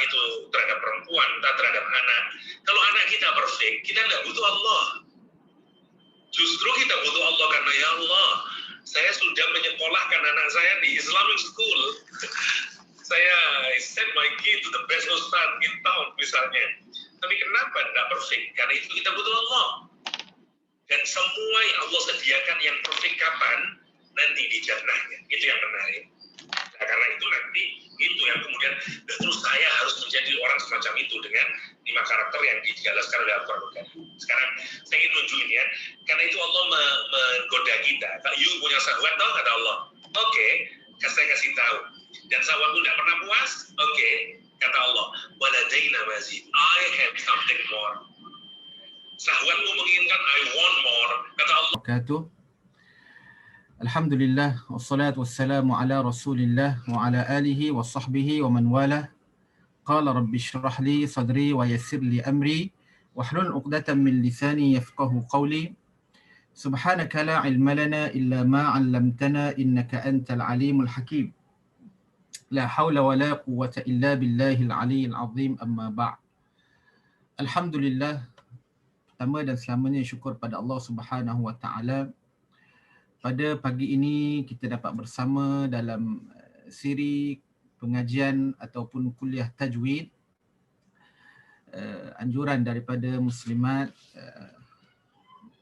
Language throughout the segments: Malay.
itu terhadap perempuan, terhadap anak. Kalau anak kita perfect, kita nggak butuh Allah. Justru kita butuh Allah karena ya Allah, saya sudah menyekolahkan anak saya di Islamic school. Saya send my kid to the best ustad in town misalnya. Tapi kenapa tidak perfect? Karena itu kita butuh Allah. Dan semua yang Allah sediakan yang perfect kapan? Nanti di jannahnya. Itu yang menarik. Nah, karena itu nanti itu yang kemudian terus saya harus menjadi orang semacam itu dengan 5 karakter yang dijelaskan oleh Al-Quran. Sekarang saya ingin nunjukin ya, karena itu Allah menggoda kita. Kalau you punya syahwat tau kata Allah, oke, saya kasih tahu. Dan syahwatmu tidak pernah puas, oke, kata Allah, waladaina mazid, I have something more. Syahwatmu menginginkan I want more, kata Allah. Alhamdulillah, wassalatu wassalamu ala rasulillah wa ala alihi wa sahbihi wa man walah. Qala rabbi syrah li sadri wa yassir li amri wahlul 'uqdatam min lisani yafqahu qawli. Subhanaka la ilma lana illa ma 'allamtana innaka antal alimul hakim. La haula wa la quwwata illa billahil aliyyil azim, amma ba'd. Alhamdulillah, pertama dan selamanya syukur pada Allah Subhanahu wa taala. Pada pagi ini kita dapat bersama dalam siri pengajian ataupun kuliah tajwid, anjuran daripada muslimat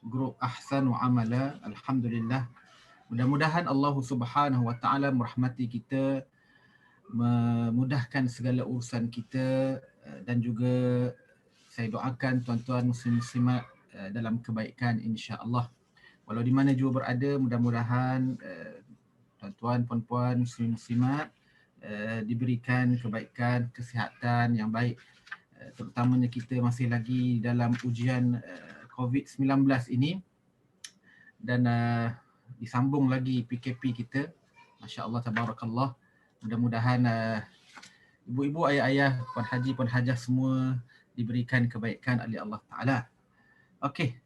grup Ahsan wa Amala. Alhamdulillah, mudah-mudahan Allah Subhanahu wa taala merahmati kita, memudahkan segala urusan kita, dan juga saya doakan tuan-tuan muslim-muslimat dalam kebaikan insya-Allah. Walau di mana juga berada, mudah-mudahan tuan-tuan, puan-puan, muslim-muslimat diberikan kebaikan, kesihatan yang baik. Terutamanya kita masih lagi dalam ujian COVID-19 ini, dan disambung lagi PKP kita. Masya Allah, tabarakallah. Mudah-mudahan ibu-ibu, ayah-ayah, puan haji, puan hajah semua diberikan kebaikan oleh Allah Ta'ala. Okey.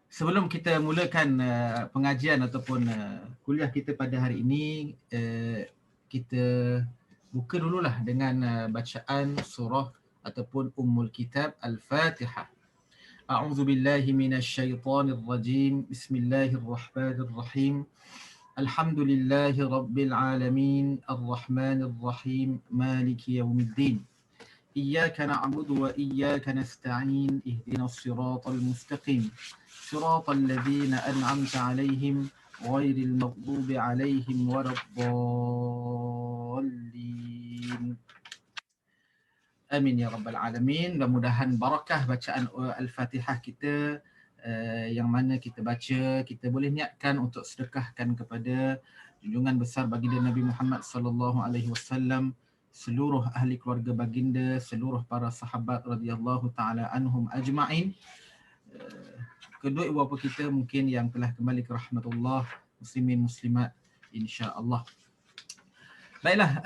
Sebelum kita mulakan pengajian ataupun kuliah kita pada hari ini, kita buka dululah dengan bacaan surah ataupun Ummul Kitab Al-Fatihah. A'udzu billahi minasyaitonir rajim. Bismillahirrahmanirrahim. Alhamdulillahi rabbil alamin, arrahmanir rahim, maliki yaumiddin. إياك نعبد وإياك نستعين اهدنا الصراط المستقيم صراط الذين أنعمت عليهم غير المغضوب عليهم ولا الضالين. Amin ya rabbal alamin. Mudah-mudahan barakah bacaan Al-Fatihah kita, yang mana kita baca, kita boleh niatkan untuk sedekahkan kepada junjungan besar baginda Nabi Muhammad sallallahu alaihi wasallam, seluruh ahli keluarga baginda, seluruh para sahabat radhiyallahu taala anhum ajma'in, kedua ibu bapa kita mungkin yang telah kembali ke rahmatullah, muslimin muslimat insya-Allah. Baiklah,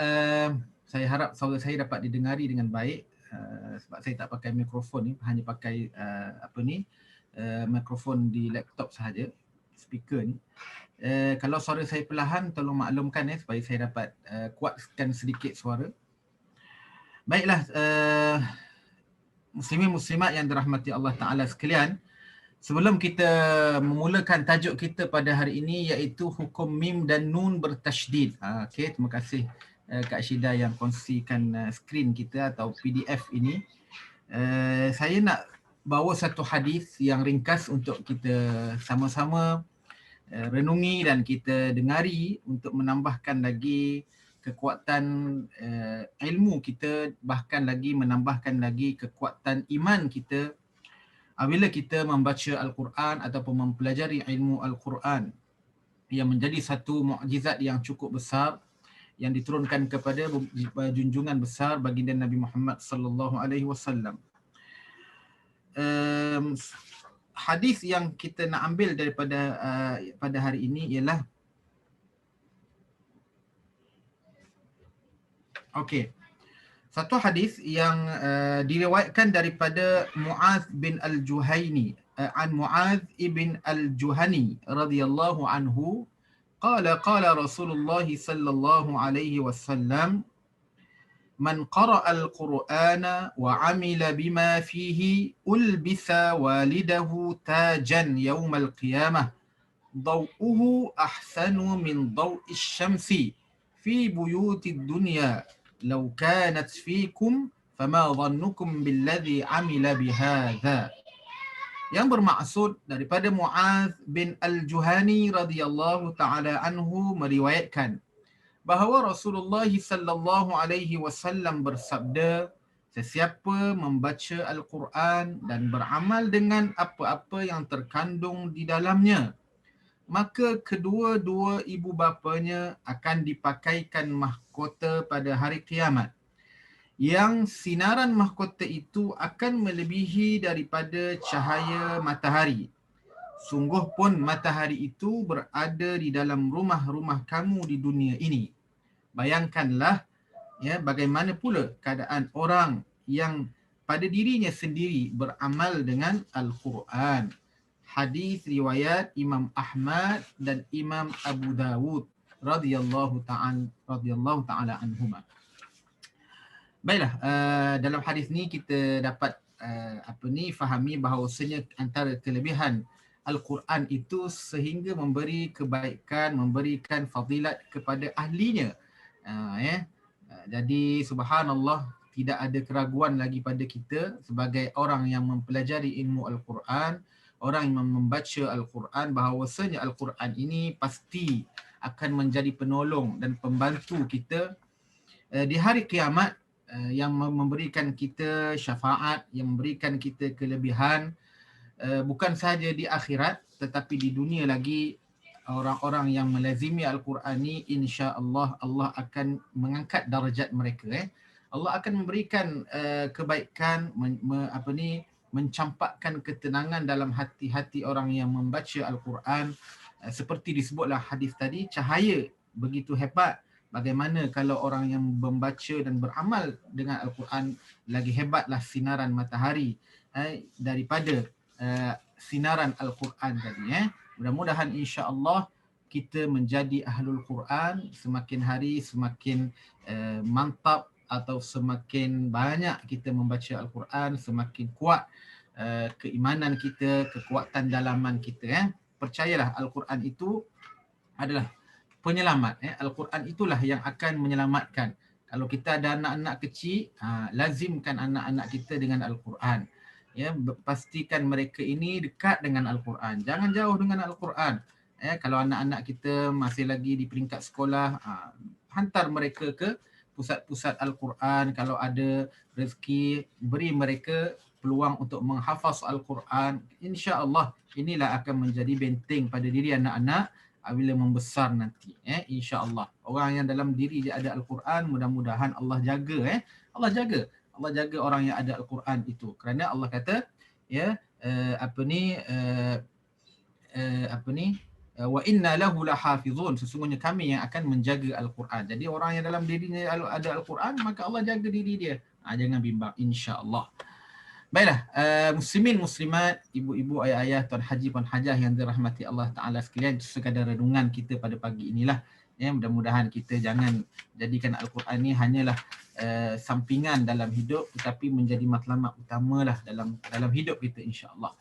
saya harap suara saya dapat didengari dengan baik, sebab saya tak pakai mikrofon ni, hanya pakai mikrofon di laptop sahaja, speaker ni. Kalau suara saya perlahan, tolong maklumkan supaya saya dapat kuatkan sedikit suara. Baiklah, muslimin muslimat yang dirahmati Allah Ta'ala sekalian, sebelum kita memulakan tajuk kita pada hari ini, iaitu hukum mim dan nun bertasydid. Okey, terima kasih Kak Syida yang kongsikan skrin kita atau PDF ini. Saya nak bawa satu hadis yang ringkas untuk kita sama-sama renungi dan kita dengari untuk menambahkan lagi kekuatan ilmu kita, bahkan lagi menambahkan lagi kekuatan iman kita apabila kita membaca Al-Quran ataupun mempelajari ilmu Al-Quran, yang menjadi satu mukjizat yang cukup besar yang diturunkan kepada junjungan besar baginda Nabi Muhammad sallallahu alaihi wasallam. Hadis yang kita nak ambil daripada pada hari ini ialah satu hadis yang diriwayatkan daripada Mu'adz bin Al-Juhaini, an Mu'adz ibn Al-Juhani radhiyallahu anhu, qala Rasulullah sallallahu alaihi wasallam, Man qara'al Qur'ana wa 'amila bima fihi ulbisa walidahu tajan yaumal qiyamah ضوءه أحسن من ضوء الشمس في بيوت الدنيا لو كانت فيكم فما ظنكم بالذي عمل بهذا. Yang bermaksud daripada Muaz bin Al-Juhani radhiyallahu taala anhu meriwayatkan bahawa Rasulullah sallallahu alaihi wasallam bersabda, sesiapa membaca Al-Quran dan beramal dengan apa-apa yang terkandung di dalamnya, maka kedua-dua ibu bapanya akan dipakaikan mahkota pada hari kiamat, yang sinaran mahkota itu akan melebihi daripada cahaya matahari. Sungguh pun matahari itu berada di dalam rumah-rumah kamu di dunia ini. Bayangkanlah ya, bagaimana pula keadaan orang yang pada dirinya sendiri beramal dengan Al-Quran. Hadis riwayat Imam Ahmad dan Imam Abu Dawud radhiyallahu taala anhuma. Baiklah, dalam hadis ni kita dapat fahami bahawasanya antara kelebihan Al-Quran itu sehingga memberi kebaikan, memberikan fadilat kepada ahlinya. Jadi subhanallah, tidak ada keraguan lagi pada kita sebagai orang yang mempelajari ilmu Al-Quran, orang yang membaca Al-Quran, bahawasanya Al-Quran ini pasti akan menjadi penolong dan pembantu kita di hari kiamat, yang memberikan kita syafaat, yang memberikan kita kelebihan, bukan sahaja di akhirat tetapi di dunia lagi. Orang-orang yang melazimi Al-Quran ni, insya-Allah Allah akan mengangkat darjat mereka. Allah akan memberikan kebaikan, mencampakkan ketenangan dalam hati-hati orang yang membaca Al-Quran. Seperti disebutlah hadis tadi, cahaya begitu hebat. Bagaimana kalau orang yang membaca dan beramal dengan Al-Quran, lagi hebatlah sinaran matahari daripada sinaran Al-Quran tadi. Mudah-mudahan insya-Allah kita menjadi ahlul Quran, semakin hari semakin mantap, atau semakin banyak kita membaca Al-Quran, semakin kuat keimanan kita, kekuatan dalaman kita. Percayalah, Al-Quran itu adalah penyelamat. Al-Quran itulah yang akan menyelamatkan. Kalau kita ada anak-anak kecil, lazimkan anak-anak kita dengan Al-Quran. Pastikan mereka ini dekat dengan Al-Quran. Jangan jauh dengan Al-Quran. Kalau anak-anak kita masih lagi di peringkat sekolah, hantar mereka ke pusat-pusat Al-Quran. Kalau ada rezeki, beri mereka peluang untuk menghafaz Al-Quran. InsyaAllah inilah akan menjadi benteng pada diri anak-anak bila membesar nanti. InsyaAllah orang yang dalam diri dia ada Al-Quran, mudah-mudahan Allah jaga. Allah jaga orang yang ada Al-Quran itu. Kerana Allah kata, wa inna lahu lahafizun, sesungguhnya kami yang akan menjaga Al-Quran. Jadi orang yang dalam dirinya ada Al-Quran, maka Allah jaga diri dia. Jangan bimbang, insya-Allah. Baiklah, muslimin muslimat, ibu-ibu, ayah-ayah, tuan haji, puan hajah yang dirahmati Allah Ta'ala sekalian, itu sekadar renungan kita pada pagi inilah. Mudah-mudahan kita jangan jadikan Al-Quran ni hanyalah sampingan dalam hidup, tetapi menjadi matlamat utamalah dalam hidup kita, insya-Allah.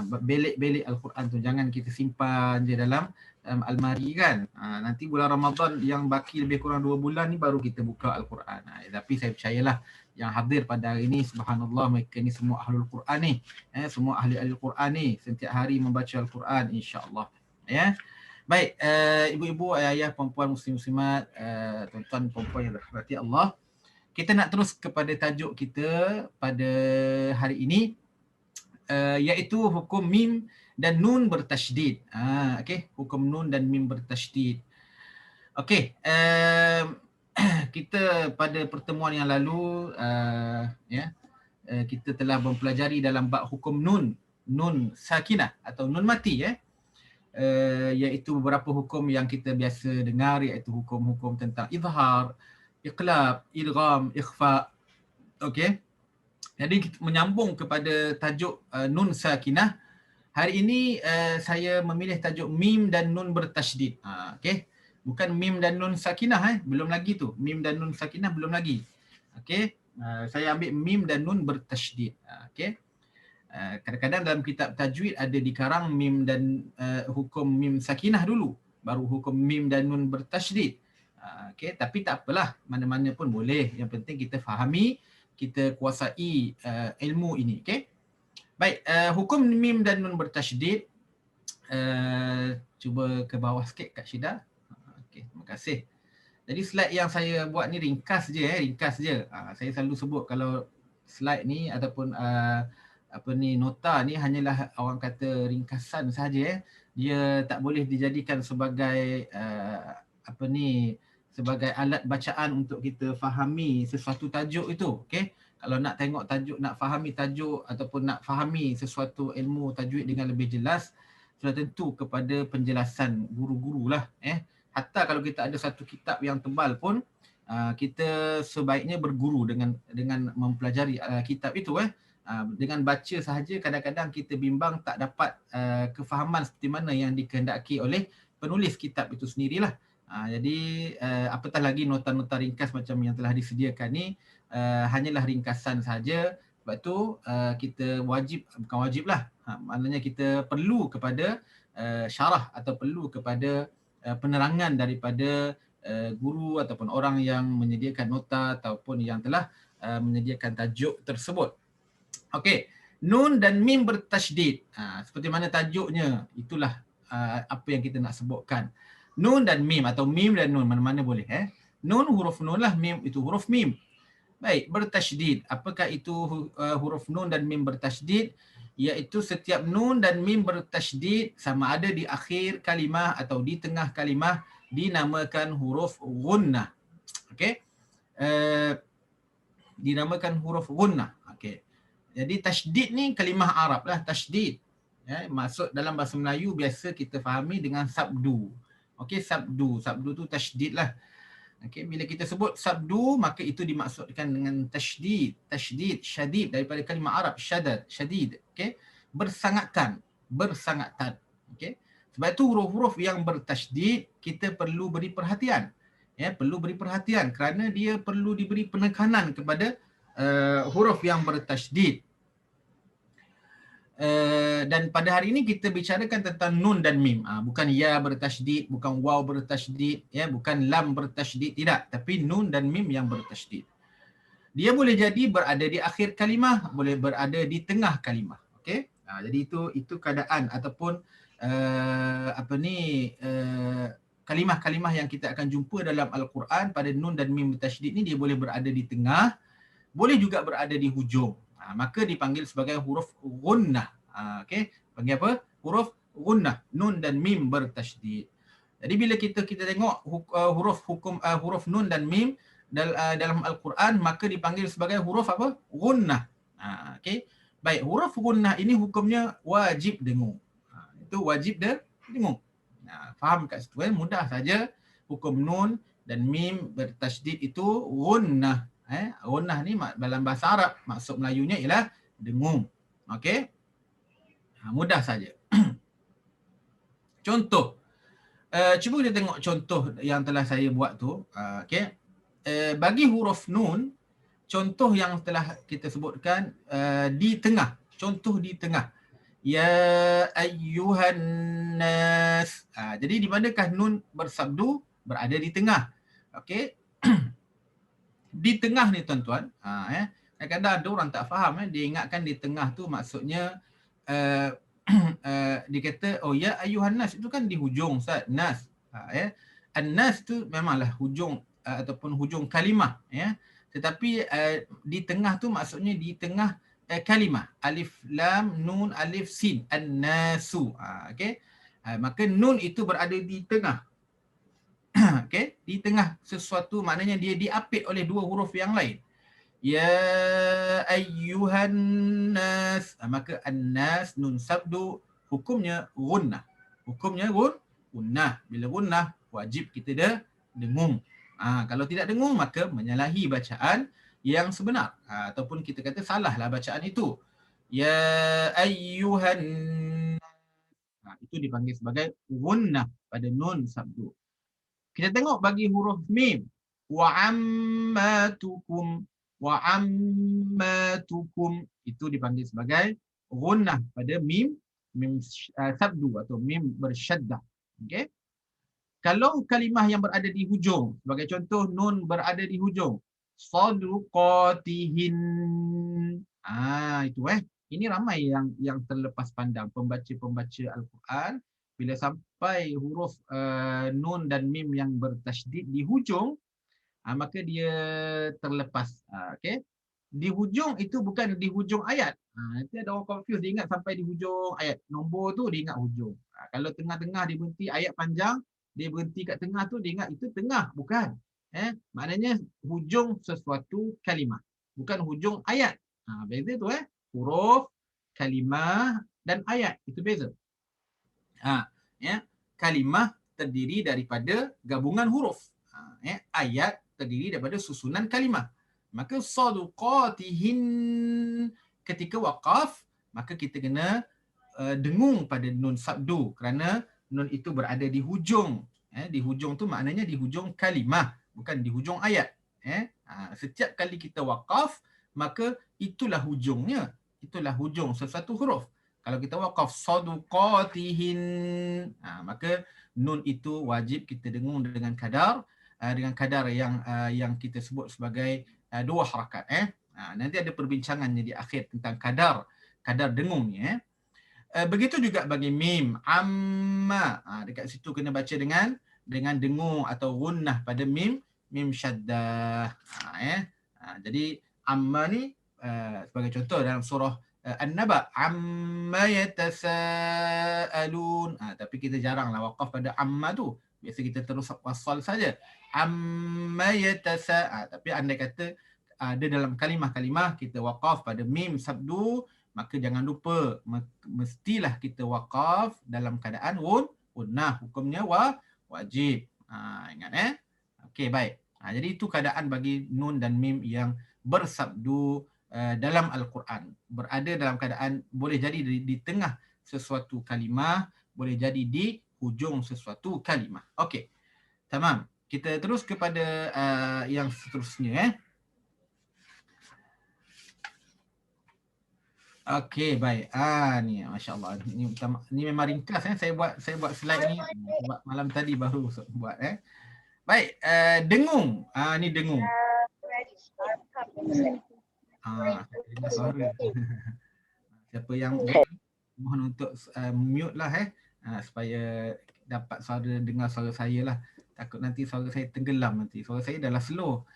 Belik-belik Al-Quran tu jangan kita simpan je dalam almari kan. Nanti bulan Ramadan yang baki lebih kurang 2 bulan ni baru kita buka Al-Quran. Tapi saya percayalah yang hadir pada hari ini, subhanallah, mereka ni semua ahlul Quran ni. Semua ahli Al-Quran ni setiap hari membaca Al-Quran, insya-Allah. Baik, ibu-ibu, ayah, puan-puan, muslim-muslimat, tuan-tuan, puan-puan yang dirahmati Allah. Kita nak terus kepada tajuk kita pada hari ini, iaitu hukum mim dan nun bertasydid. Hukum nun dan mim bertasydid. Kita pada pertemuan yang lalu kita telah mempelajari dalam bab hukum nun sakinah atau nun mati, iaitu beberapa hukum yang kita biasa dengar, iaitu hukum-hukum tentang izhar, iqlab, idgham, ikhfa. Jadi kita menyambung kepada tajuk nun sakinah. Hari ini saya memilih tajuk mim dan nun bertasydid. Bukan mim dan nun sakinah, belum lagi tu. Mim dan nun sakinah belum lagi. Okey. Saya ambil mim dan nun bertasydid. Okey. Kadang-kadang dalam kitab tajwid ada dikarang mim dan hukum mim sakinah dulu, baru hukum mim dan nun bertasydid. Okey, tapi tak apalah, mana-mana pun boleh. Yang penting kita fahami, kita kuasai ilmu ini. Okey. Baik, hukum mim dan nun bertasydid, cuba ke bawah sikit Kak Syida. Okey, terima kasih. Jadi slide yang saya buat ni ringkas je, ringkas je. Saya selalu sebut kalau slide ni ataupun apa ni, nota ni hanyalah orang kata ringkasan saja. Dia tak boleh dijadikan sebagai apa ni, sebagai alat bacaan untuk kita fahami sesuatu tajuk itu. Okey. Kalau nak tengok tajuk, nak fahami tajuk ataupun nak fahami sesuatu ilmu tajwid dengan lebih jelas, sudah tentu kepada penjelasan guru-guru lah. Hatta kalau kita ada satu kitab yang tebal pun, kita sebaiknya berguru dengan mempelajari kitab itu. Dengan baca sahaja kadang-kadang kita bimbang tak dapat kefahaman seperti mana yang dikehendaki oleh penulis kitab itu sendirilah. Jadi apatah lagi nota-nota ringkas macam yang telah disediakan ni hanyalah ringkasan sahaja. Sebab tu kita wajib, bukan wajib lah, maknanya kita perlu kepada syarah atau perlu kepada penerangan daripada guru ataupun orang yang menyediakan nota ataupun yang telah menyediakan tajuk tersebut. Okey, nun dan mim bertasydid. Seperti mana tajuknya, itulah apa yang kita nak sebutkan. Nun dan mim atau mim dan nun, mana-mana boleh. Nun huruf nun lah, mim itu huruf mim. Baik, bertasydid. Apakah itu huruf nun dan mim bertasydid? Iaitu setiap nun dan mim bertasydid sama ada di akhir kalimah atau di tengah kalimah dinamakan huruf gunnah. Okey. Dinamakan huruf gunnah. Okey. Jadi tasydid ni kalimah Arab lah, tasydid. Maksud dalam bahasa Melayu biasa kita fahami dengan sabdu. Okey, sabdu. Sabdu tu tasydid lah. Okey, bila kita sebut sabdu maka itu dimaksudkan dengan tasydid. Tasydid, syadid daripada kalimah Arab syadad, syadid. Okey, bersangatan, bersangatan. Okey. Sebab itu huruf-huruf yang bertasydid kita perlu beri perhatian. Perlu beri perhatian kerana dia perlu diberi penekanan kepada huruf yang bertasydid. Dan pada hari ini kita bicarakan tentang nun dan mim. Bukan ya bertasydid, bukan waw bertasydid, bukan lam bertasydid, tidak. Tapi nun dan mim yang bertasydid. Dia boleh jadi berada di akhir kalimah, boleh berada di tengah kalimah. Okey? Jadi itu keadaan ataupun kalimah-kalimah yang kita akan jumpa dalam Al-Quran pada nun dan mim bertasydid ni, dia boleh berada di tengah, boleh juga berada di hujung. Maka dipanggil sebagai huruf gunnah. Okey, panggil apa? Huruf gunnah, nun dan mim bertasydid. Jadi bila kita tengok huruf nun dan mim dalam Al-Quran, maka dipanggil sebagai huruf apa? Gunnah. Okey. Baik, huruf gunnah ini hukumnya wajib dengung. Itu wajib dengung. Faham kat situ mudah saja. Hukum nun dan mim bertasydid itu gunnah. Gunnah ni dalam bahasa Arab, maksud Melayunya ialah dengung. Okey. Mudah saja. Contoh. Cuba kita tengok contoh yang telah saya buat tu. Okey. Bagi huruf nun, contoh yang telah kita sebutkan di tengah. Contoh di tengah. Ya ayyuhan nas. Jadi di manakah nun bersabdu? Berada di tengah. Okey. Di tengah ni tuan-tuan, kadang-kadang ada orang tak faham, dia ingatkan di tengah tu maksudnya dia kata oh ya ayyuhan nas itu kan di hujung Ustaz, nas. An-nas tu memanglah hujung ataupun hujung kalimah, tetapi di tengah tu maksudnya di tengah kalimah, alif lam nun alif sin, an-nasu. Okey, maka nun itu berada di tengah. Okey, di tengah sesuatu, maknanya dia diapit oleh dua huruf yang lain. Ya ayyuhan nas. Maka an-nas nun sabdu hukumnya gunnah. Hukumnya gunnah. Bila gunnah wajib kita dengung. Kalau tidak dengung maka menyalahi bacaan yang sebenar, ataupun kita kata salahlah bacaan itu. Ya ayyuhan. Itu dipanggil sebagai gunnah pada nun sabdu. Kita tengok bagi huruf mim. Wa ammatukum. Wa ammatukum itu dipanggil sebagai gunnah pada mim sabdu atau mim bersyaddah. Okey. Kalau kalimah yang berada di hujung, sebagai contoh nun berada di hujung, saduqatihin. Itu ini ramai yang terlepas pandang pembaca-pembaca Al-Quran bila sampai huruf nun dan mim yang bertasydid di hujung, maka dia terlepas. Okey. Di hujung itu bukan di hujung ayat. Nanti ada orang confuse, dia ingat sampai di hujung ayat. Nombor tu dia ingat hujung. Kalau tengah-tengah dia berhenti ayat panjang, dia berhenti kat tengah tu dia ingat itu tengah. Bukan. Maknanya hujung sesuatu kalimah. Bukan hujung ayat. Beza tu huruf, kalimah dan ayat. Itu beza. Kalimah terdiri daripada gabungan huruf. Ayat terdiri daripada susunan kalimah. Maka saduqatihin ketika waqaf, maka kita kena dengung pada nun sabdu kerana nun itu berada di hujung. Di hujung tu maknanya di hujung kalimah, bukan di hujung ayat. Setiap kali kita waqaf, maka itulah hujungnya. Itulah hujung sesuatu huruf. Kalau kita waqaf saduqatihin, maka nun itu wajib kita dengung dengan kadar yang kita sebut sebagai 2 harakat. Nanti ada perbincangannya di akhir tentang kadar dengung ni. Begitu juga bagi mim, amma. Dekat situ kena baca dengan dengung atau gunnah pada mim syaddah. Jadi amma ni sebagai contoh dalam surah An-Naba, amma yatasaalun. Tapi kita jaranglah waqaf pada amma tu. Biasa kita terus wasal saja. Amma tapi andai kata ada dalam kalimah-kalimah kita waqaf pada mim sabdu, maka jangan lupa mestilah kita waqaf dalam keadaan gunnah. Hukumnya wajib. Ingat Okey, baik. Jadi itu keadaan bagi nun dan mim yang bersabdu dalam Al-Quran. Berada dalam keadaan boleh jadi di tengah sesuatu kalimah, boleh jadi di hujung sesuatu kalimah. Okey. Tamam. Kita terus kepada yang seterusnya. Okey, baik. Ni masya-Allah. Ni memang ringkas Saya buat slide ni sebab malam tadi baru buat Baik, dengung. Ni dengung. Dengar suara. Siapa yang mohon untuk mute lah supaya dapat dengar suara saya lah. Takut nanti suara saya tenggelam nanti. Suara saya dah lah slow.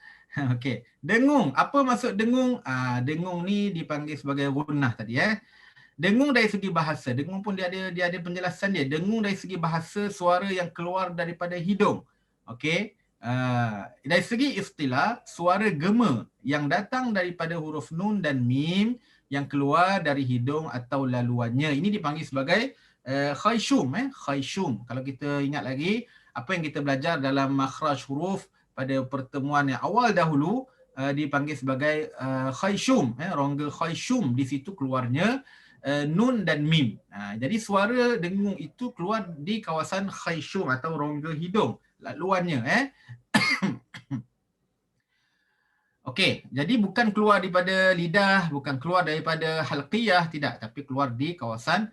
Okey. Dengung. Apa maksud dengung? Dengung ni dipanggil sebagai gunnah tadi Dengung dari segi bahasa. Dengung pun dia ada penjelasan dia. Dengung dari segi bahasa, suara yang keluar daripada hidung. Okey. Dari segi istilah, suara gema yang datang daripada huruf nun dan mim yang keluar dari hidung atau laluannya. Ini dipanggil sebagai khayshum. Khayshum. Kalau kita ingat lagi, apa yang kita belajar dalam makhraj huruf pada pertemuan yang awal dahulu, dipanggil sebagai khayshum. Rongga khayshum, di situ keluarnya nun dan mim. Jadi suara dengung itu keluar di kawasan khayshum atau rongga hidung, laluannya. Okey, jadi bukan keluar daripada lidah, bukan keluar daripada halqiyah, tidak, tapi keluar di kawasan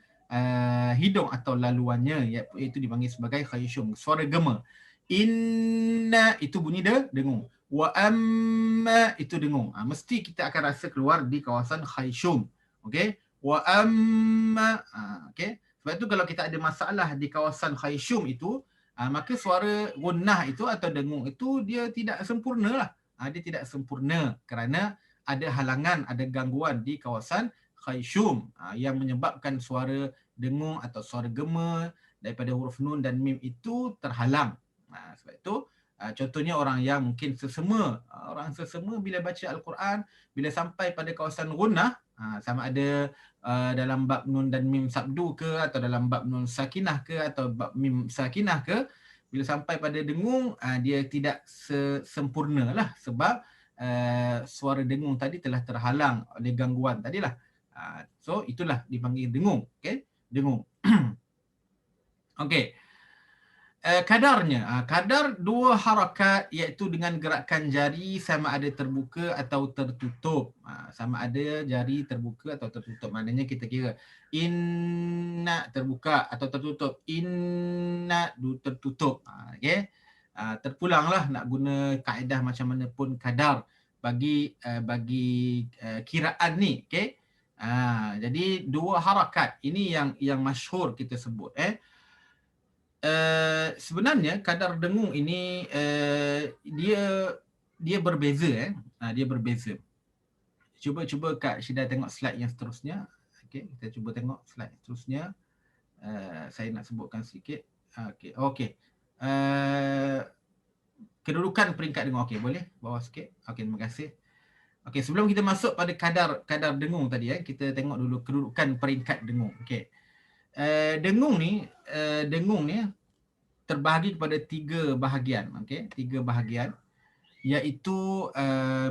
hidung atau laluannya, iaitu dipanggil sebagai khayshum, suara gema. Inna itu bunyi dengung. Wa amma itu dengung. Mesti kita akan rasa keluar di kawasan khayshum. Okey. Wa amma. Okey. Sebab itu kalau kita ada masalah di kawasan khayshum itu, maka suara gunnah itu atau dengung itu dia tidak sempurna lah. Dia tidak sempurna kerana ada halangan, ada gangguan di kawasan khayshum yang menyebabkan suara dengung atau suara gema daripada huruf nun dan mim itu terhalang. Sebab itu contohnya orang yang mungkin sesema, bila baca Al-Quran, bila sampai pada kawasan gunnah, sama ada dalam bab nun dan mim sabdu ke, atau dalam bab nun sakinah ke, atau bab mim sakinah ke, bila sampai pada dengung, dia tidak sempurna lah sebab suara dengung tadi telah terhalang oleh gangguan tadilah. So itulah dipanggil dengung. Okey, dengung. Okey. Kadarnya, kadar dua harakat iaitu dengan gerakan jari sama ada terbuka atau tertutup. Sama ada jari terbuka atau tertutup. Maknanya kita kira inna terbuka atau tertutup. Inna tertutup. Okay? Terpulanglah nak guna kaedah macam mana pun kadar bagi kiraan ni. Okay? Jadi dua harakat ini yang masyhur kita sebut. Sebenarnya kadar dengung ini dia berbeza. Dia berbeza. Cuba Kak Syida tengok slide yang seterusnya. Okey, kita cuba tengok slide seterusnya. Saya nak sebutkan sedikit. Okey. Kedudukan peringkat dengung. Okey, boleh bawah sikit. Okey, terima kasih. Okey, sebelum kita masuk pada kadar dengung tadi, kita tengok dulu kedudukan peringkat dengung. Okey. Dengung ni terbahagi kepada 3 bahagian. Okey, 3 bahagian iaitu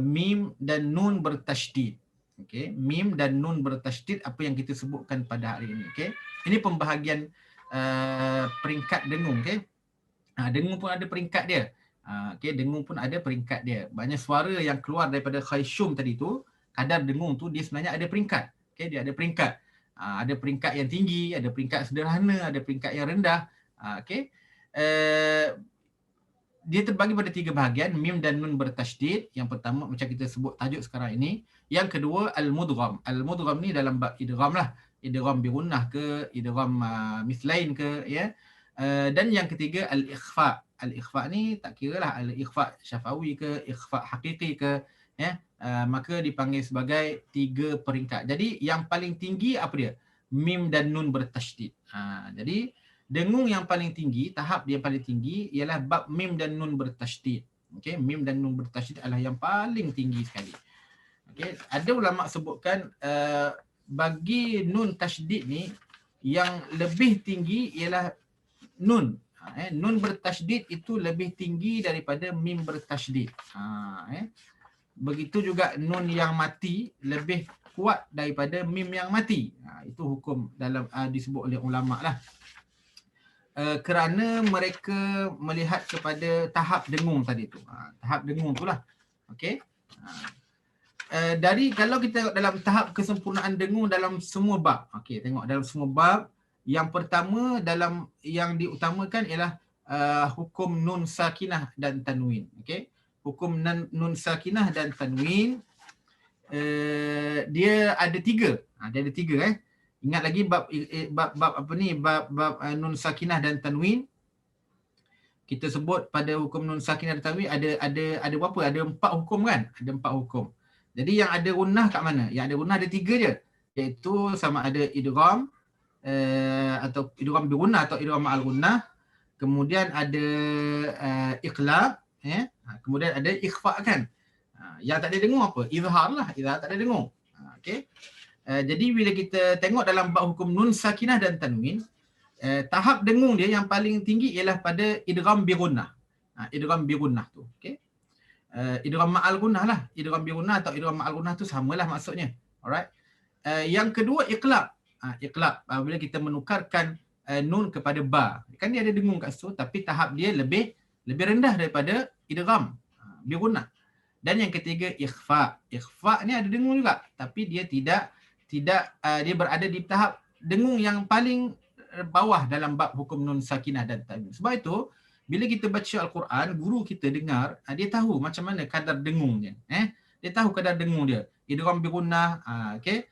mim dan nun bertasydid. Okey, mim dan nun bertasydid apa yang kita sebutkan pada hari ini. Okey, ini pembahagian peringkat dengung. Okey, dengung pun ada peringkat dia. Okey, dengung pun ada peringkat dia. Banyak suara yang keluar daripada khayshum tadi tu, kadar dengung tu dia sebenarnya ada peringkat. Okey, dia ada peringkat. Ada peringkat yang tinggi, ada peringkat sederhana, ada peringkat yang rendah. Okey. Dia terbagi pada 3 bahagian, mim dan nun bertasydid. Yang pertama macam kita sebut tajuk sekarang ini. Yang kedua al-mudgham. Al-mudgham ni dalam bab idgham lah. Idgham bi gunnah ke, idgham mithlain ke, ya. Dan yang ketiga al-ikhfa. Al-ikhfa ni tak kiralah al-ikhfa syafawi ke, ikhfa hakiki ke, ya. Maka dipanggil sebagai 3 peringkat. Jadi yang paling tinggi apa dia? Mim dan nun bertasydid. Jadi dengung yang paling tinggi, tahap dia paling tinggi ialah bab mim dan nun bertasydid. Okey, mim dan nun bertasydid adalah yang paling tinggi sekali. Okey, ada ulama sebutkan bagi nun tasydid ni yang lebih tinggi ialah nun. Nun bertasydid itu lebih tinggi daripada mim bertasydid. Begitu juga nun yang mati lebih kuat daripada mim yang mati. Itu hukum dalam disebut oleh ulama lah. Kerana mereka melihat kepada tahap dengung tadi tu. Tahap dengung tu lah. Okey. Dari kalau kita tengok dalam tahap kesempurnaan dengung dalam semua bab. Okey, tengok dalam semua bab. Yang pertama dalam yang diutamakan ialah hukum nun sakinah dan tanwin. Okey. Hukum nun sakinah dan tanwin dia ada 3. Dia ada 3 Ingat lagi bab apa ni, bab nun sakinah dan tanwin. Kita sebut pada hukum nun sakinah dan tanwin ada berapa? Ada 4 hukum kan? Ada 4 hukum. Jadi yang ada gunnah kat mana? Yang ada gunnah ada 3 je. Iaitu sama ada idgham atau idgham bi gunnah atau idgham ma'al gunnah. Kemudian ada iqlab, kemudian ada ikhfa kan. Yang tak ada dengung apa? Izhar lah. Izhar tak ada dengung. Okey. Jadi bila kita tengok dalam bab hukum nun sakinah dan tanwin, tahap dengung dia yang paling tinggi ialah pada idgham bi gunnah. Idgham bi gunnah tu, okey. Idgham ma'al gunnah lah. Idgham bi gunnah atau idgham ma'al gunnah tu samalah maksudnya. Alright. Yang kedua iqlab. Iqlab bila kita menukarkan nun kepada ba. Kan dia ada dengung kat situ tapi tahap dia lebih rendah daripada idgham bi gunnah. Dan yang ketiga ikhfa. Ikhfa ni ada dengung juga tapi dia tidak dia berada di tahap dengung yang paling bawah dalam bab hukum nun sakinah dan tanwin. Sebab itu bila kita baca Al-Quran, guru kita dengar, dia tahu macam mana kadar dengungnya. Dia tahu kadar dengung dia. Idgham bi gunnah, okey.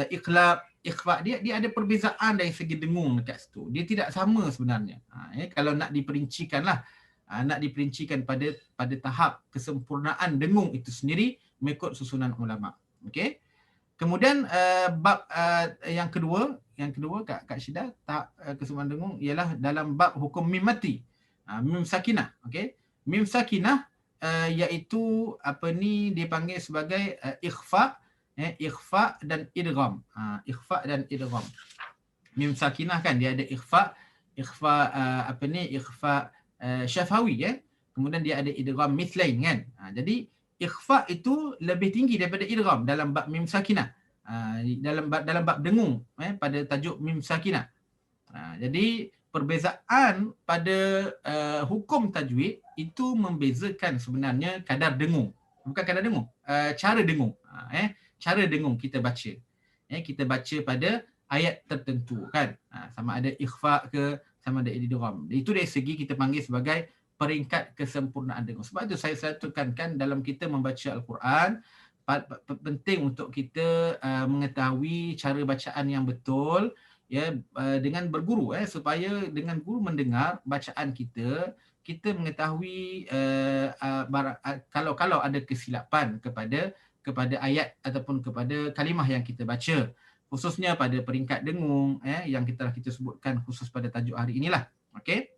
Iqlab, ikhfa, dia ada perbezaan dari segi dengung dekat situ. Dia tidak sama sebenarnya. Kalau nak diperincikanlah, nak diperincikan pada tahap kesempurnaan dengung itu sendiri mengikut susunan ulama. Okey. Kemudian bab yang kedua Kak Syida, tahap kesempurnaan dengung ialah dalam bab hukum mim mati. Mim sakinah, okey. Mim sakinah iaitu apa ni dipanggil sebagai ikhfa, ikhfa dan idgham. Ikhfa dan idgham. Mim sakinah kan dia ada ikhfa apa ni, ikhfa syafawi Kemudian dia ada idgham mithlain kan. Jadi ikhfa itu lebih tinggi daripada idgham dalam bab mim sakinah. Dalam bab dengung pada tajuk mim sakinah. Jadi perbezaan pada hukum tajwid itu membezakan sebenarnya kadar dengung. Bukan kadar dengung, cara dengung. Cara dengung kita baca. Kita baca pada ayat tertentu kan. Sama ada ikhfa ke, sama ada idgham. Itu dari segi kita panggil sebagai peringkat kesempurnaan dengung. Sebab itu saya selalu tekankan dalam kita membaca Al-Quran, penting untuk kita mengetahui cara bacaan yang betul, ya, dengan berguru, supaya dengan guru mendengar bacaan kita mengetahui kalau ada kesilapan kepada ayat ataupun kepada kalimah yang kita baca, khususnya pada peringkat dengung, yang kita sebutkan khusus pada tajuk hari inilah. Okey.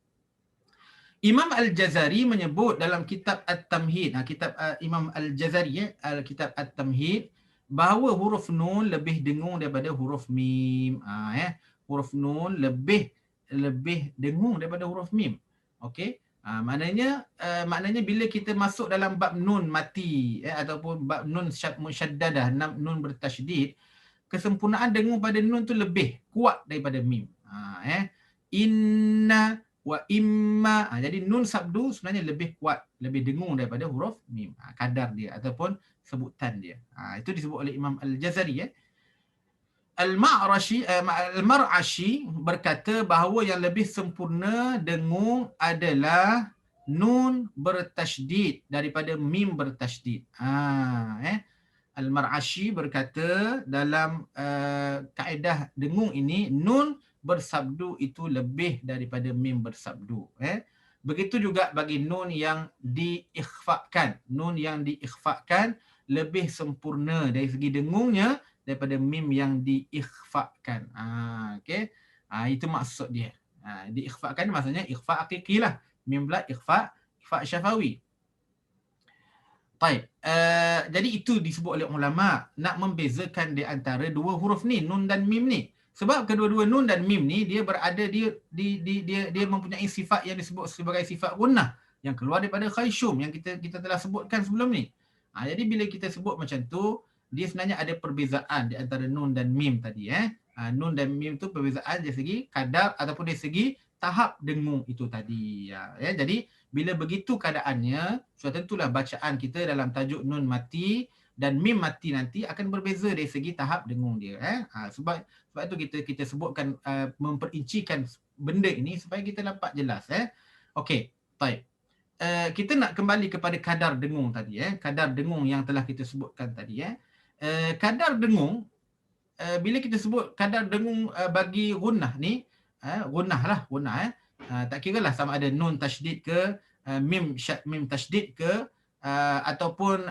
Imam Al-Jazari menyebut dalam kitab At-Tamhid, kitab Imam Al-Jazari, kitab At-Tamhid, bahawa huruf nun lebih dengung daripada huruf mim. Huruf nun lebih dengung daripada huruf mim. Okey. Maknanya bila kita masuk dalam bab nun mati, ataupun bab nun musyaddadah, nun bertasydid, kesempurnaan dengung pada nun tu lebih kuat daripada mim. Inna wa imma. Jadi nun sabdu sebenarnya lebih kuat, lebih dengung daripada huruf mim. Kadar dia ataupun sebutan dia. Itu disebut oleh Imam Al-Jazari. Al-Mar'ashi berkata bahawa yang lebih sempurna dengung adalah nun bertasydid daripada mim bertasydid. Al-Mar'ashi berkata dalam kaedah dengung ini, nun bersabdu itu lebih daripada mim bersabdu. Begitu juga bagi nun yang diikhfakan. Nun yang diikhfakan lebih sempurna dari segi dengungnya daripada mim yang diikhfakan. Okey. Itu maksud dia. Diikhfakan maksudnya ikhfa hakiki lah. Mim pula ikhfa syafawi. Baik. Jadi itu disebut oleh ulama nak membezakan di antara dua huruf ni, nun dan mim ni. Sebab kedua-dua nun dan mim ni dia berada dia mempunyai sifat yang disebut sebagai sifat gunnah yang keluar daripada khayshum yang kita telah sebutkan sebelum ni. Jadi bila kita sebut macam tu, dia sebenarnya ada perbezaan di antara nun dan mim tadi. Nun dan mim tu perbezaan dari segi kadar ataupun dari segi tahap dengung itu tadi. Jadi bila begitu keadaannya, sudah tentulah bacaan kita dalam tajuk nun mati dan mim mati nanti akan berbeza dari segi tahap dengung dia. Sebab itu kita sebutkan, memperincikan benda ini supaya kita dapat jelas. Okey, baik. Kita nak kembali kepada kadar dengung tadi. Kadar dengung yang telah kita sebutkan tadi. Kadar dengung, bila kita sebut kadar dengung bagi gunnah ni, gunnah lah, gunnah. Tak kira lah sama ada nun tasydid ke, mim tasydid ke, ataupun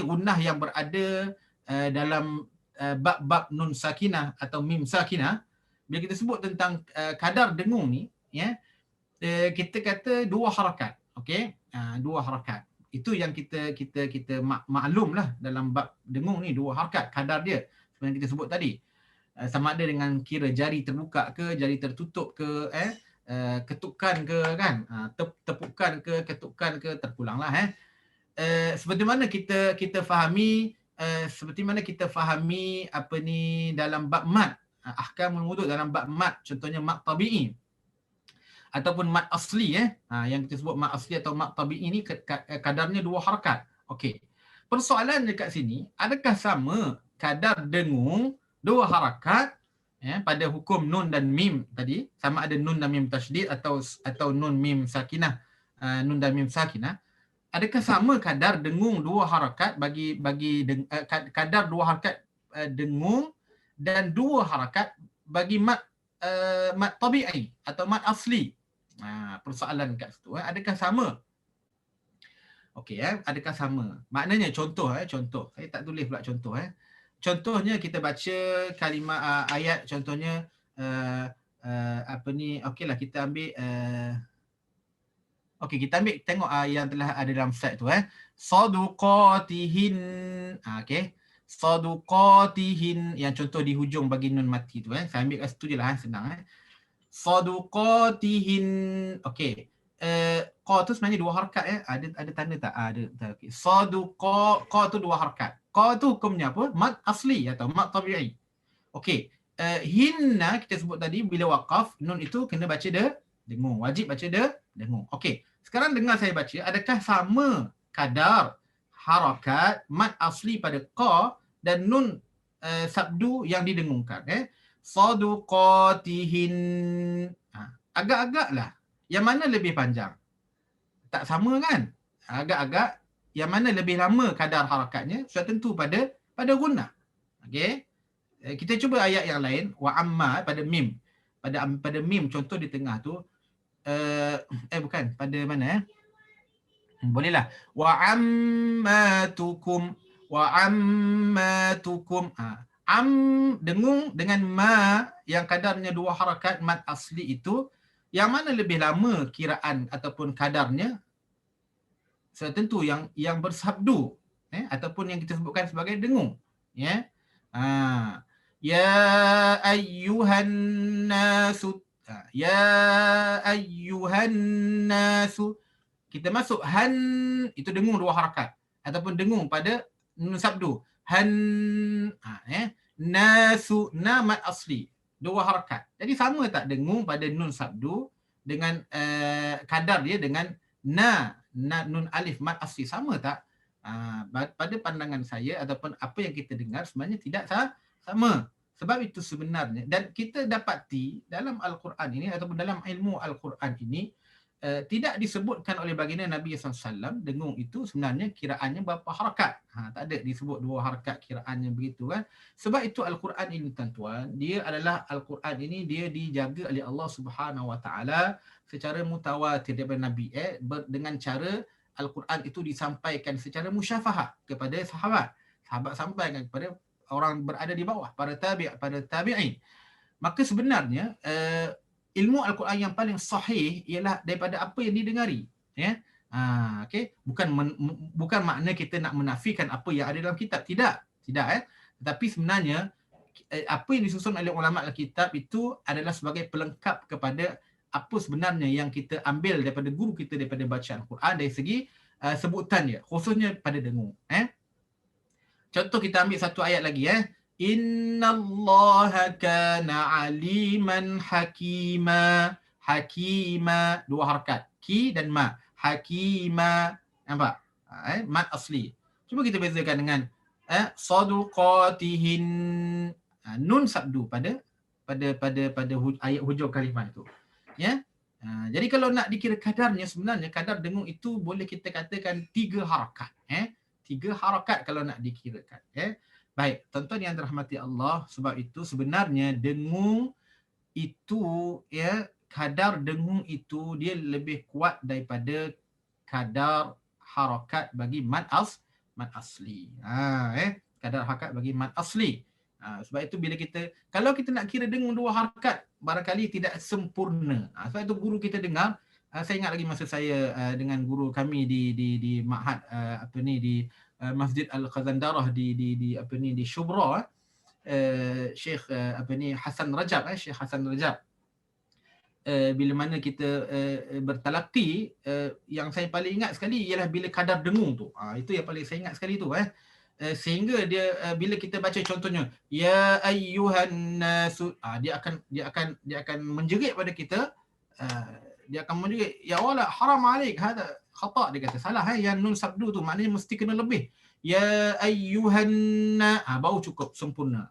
gunnah yang berada dalam bab-bab nun sakinah atau mim sakinah. Bila kita sebut tentang kadar dengung ni, kita kata dua harakat. Okey, dua harakat. Itu yang kita maklum lah dalam bab dengung ni, dua harakat kadar dia. Seperti yang kita sebut tadi. Sama ada dengan kira jari terbuka ke, jari tertutup ke, ketukan ke kan, tepukan ke, ketukan ke, terpulang lah. Seperti mana kita fahami, dalam bab mat, ahkamul wuduk dalam bab mat, contohnya mat tabi'i ataupun mat asli, yang kita sebut mat asli atau mat tabi'i ni kadarnya dua harakat. Okey. Persoalan dekat sini, adakah sama kadar dengung dua harakat pada hukum nun dan mim tadi, sama ada nun dan mim tasydid atau nun mim sakinah, nun dan mim sakinah, adakah sama kadar dengung dua harakat bagi kadar dua harakat dengung dan dua harakat bagi mat tabi'i atau mat asli? Persoalan kat situ, adakah sama? Okey, adakah sama? Maknanya contoh, saya tak tulis pula contoh. Contohnya kita baca kalimah ayat, contohnya okeylah kita ambil kita ambil tengok yang telah ada dalam slide tu. Saduqatihin. Okey. Saduqatihin yang contoh di hujung bagi nun mati tu. Saya ambil kat situ je lah, senang. Saduqatihin. Okey. Qa tu sebenarnya dua harakat. Ada tanda tak? Ada. Okey. Saduqa, qa tu dua harakat. Qa tu hukumnya apa? Mat asli atau mat tabi'i. Okey. hinna kita sebut tadi bila waqaf, nun itu kena baca dengung. Wajib baca dengung. Okey. Sekarang dengar saya baca, adakah sama kadar harakat mad asli pada qa dan nun sabdu yang didengungkan? Saduqatihin. Agak-agaklah. Yang mana lebih panjang? Tak sama kan? Agak-agak yang mana lebih lama kadar harakatnya? Sudah tentu pada gunnah. Okey. Kita cuba ayat yang lain, wa amma pada mim. Pada mim contoh di tengah tu bukan pada mana bolehlah wa ammatukum am dengung dengan ma yang kadarnya 2 harakat mad asli itu, yang mana lebih lama kiraan ataupun kadarnya? Sudah tentu yang bersabdu ataupun yang kita sebutkan sebagai dengung, ya. Ya ayyuhan nasu. Ya ayyuhan nasu. Kita masuk han, itu dengung 2 harakat ataupun dengung pada nun sabdu. Han nasu, na mad asli 2 harakat. Jadi sama tak dengung pada nun sabdu dengan kadar dia dengan na nun alif mad asli, sama tak? Pada pandangan saya ataupun apa yang kita dengar sebenarnya tidak sama. Sebab itu sebenarnya, dan kita dapati dalam Al-Quran ini ataupun dalam ilmu Al-Quran ini tidak disebutkan oleh baginda Nabi SAW dengung itu sebenarnya kiraannya berapa harakat. Tak ada disebut 2 harakat kiraannya begitu kan. Sebab itu Al-Quran ini tuan-tuan, dia adalah Al-Quran ini dia dijaga oleh Allah Subhanahu Wa Taala secara mutawatir daripada Nabi dengan cara Al-Quran itu disampaikan secara musyafahah kepada sahabat sampaikan kepada orang berada di bawah, para tabi'in. Maka sebenarnya ilmu Al-Quran yang paling sahih ialah daripada apa yang didengari, ya. Okey, bukan makna kita nak menafikan apa yang ada dalam kitab, tidak tetapi sebenarnya apa yang disusun oleh ulama Al-Kitab itu adalah sebagai pelengkap kepada apa sebenarnya yang kita ambil daripada guru kita daripada bacaan Quran dari segi sebutan dia, khususnya pada dengung. Contoh kita ambil satu ayat lagi. Innallaha kana aliman hakima. Hakima 2 harakat, ki dan ma. Hakima, nampak? Mad asli. Cuba kita bezakan dengan saduqatihin, nun sabdu pada ayat hujung kalimah itu. Ya. Jadi kalau nak dikira kadarnya, sebenarnya kadar dengung itu boleh kita katakan 3 harakat. 3 harakat kalau nak dikirakan. Baik, tuan-tuan yang dirahmati Allah, sebab itu sebenarnya dengung itu, ya, kadar dengung itu dia lebih kuat daripada kadar harakat bagi mad asli. Kadar harakat bagi mad asli. Sebab itu bila kalau kita nak kira dengung 2 harakat, barangkali tidak sempurna. Sebab itu guru kita dengar, saya ingat lagi masa saya dengan guru kami di Ma'had di Masjid Al-Khazandarah di Shubra, Syekh Hasan Rajab, Syekh Hasan Rajab. Bila mana kita bertalaqi, yang saya paling ingat sekali ialah bila kadar dengung tu. Itu yang paling saya ingat sekali tu. Sehingga dia bila kita baca contohnya ya ayyuhan nasu, dia akan menjerit pada kita. Dia akan menjerit, ya wala haram alaik hada khata, dia kata salah. Yang nun sabdu tu maknanya mesti kena lebih. Ya ayyuhan, baru cukup sempurna.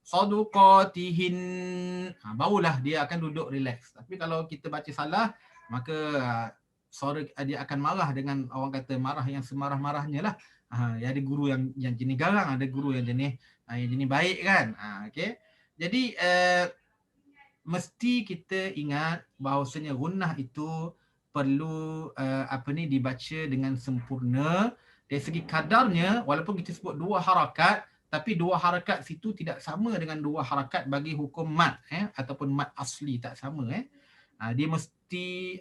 Saduqatihin, barulah dia akan duduk relax. Tapi kalau kita baca salah, maka suara dia akan marah dengan, orang kata marah yang semarah-marahnya lah. Ada guru yang jenis garang, ada guru yang jenis baik kan. Okey. Jadi mesti kita ingat bahawasanya gunnah itu perlu dibaca dengan sempurna. Dari segi kadarnya, walaupun kita sebut 2 harakat, tapi 2 harakat situ tidak sama dengan 2 harakat bagi hukum mad ataupun mad asli, tak sama. Dia mesti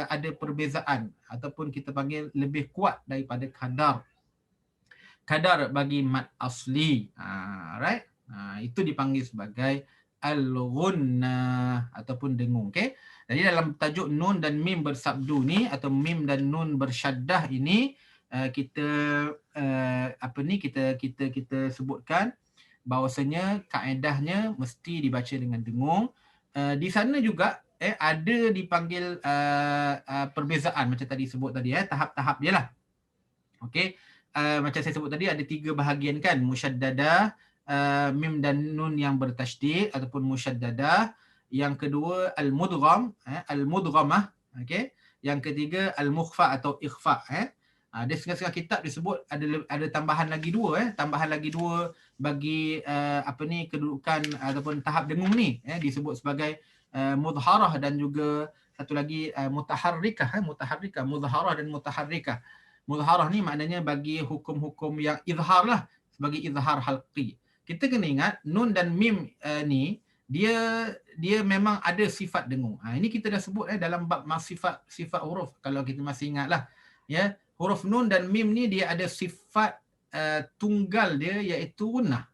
ada perbezaan ataupun kita panggil lebih kuat daripada kadar bagi mad asli. Right? Itu dipanggil sebagai al-ghunnah ataupun dengung. Okay? Jadi dalam tajuk nun dan mim bersabdu ni atau mim dan nun bersyaddah ini, kita sebutkan bahawasanya kaedahnya mesti dibaca dengan dengung. Di sana juga ada dipanggil perbezaan macam tadi sebut tadi, tahap-tahap dia lah. Okey. Macam saya sebut tadi ada 3 bahagian kan, musyaddadah, mim dan nun yang bertasydid ataupun musyaddadah. Yang kedua al-mudgham, al-mudghamah, okey. Yang ketiga al-mukhfa atau ikhfa. Dia setengah-setengah kitab disebut ada tambahan lagi 2, tambahan lagi 2 bagi kedudukan ataupun tahap dengung ni, disebut sebagai mudharah dan juga satu lagi mutaharrikah, mudharah dan mutaharrikah. Mudharah ni maknanya bagi hukum-hukum yang izhar lah, sebagai izhar halqi. Kita kena ingat nun dan mim ni dia memang ada sifat dengung. Ini kita dah sebut dalam bab sifat huruf, kalau kita masih ingat lah. Ya, huruf nun dan mim ni dia ada sifat tunggal dia iaitu gunnah.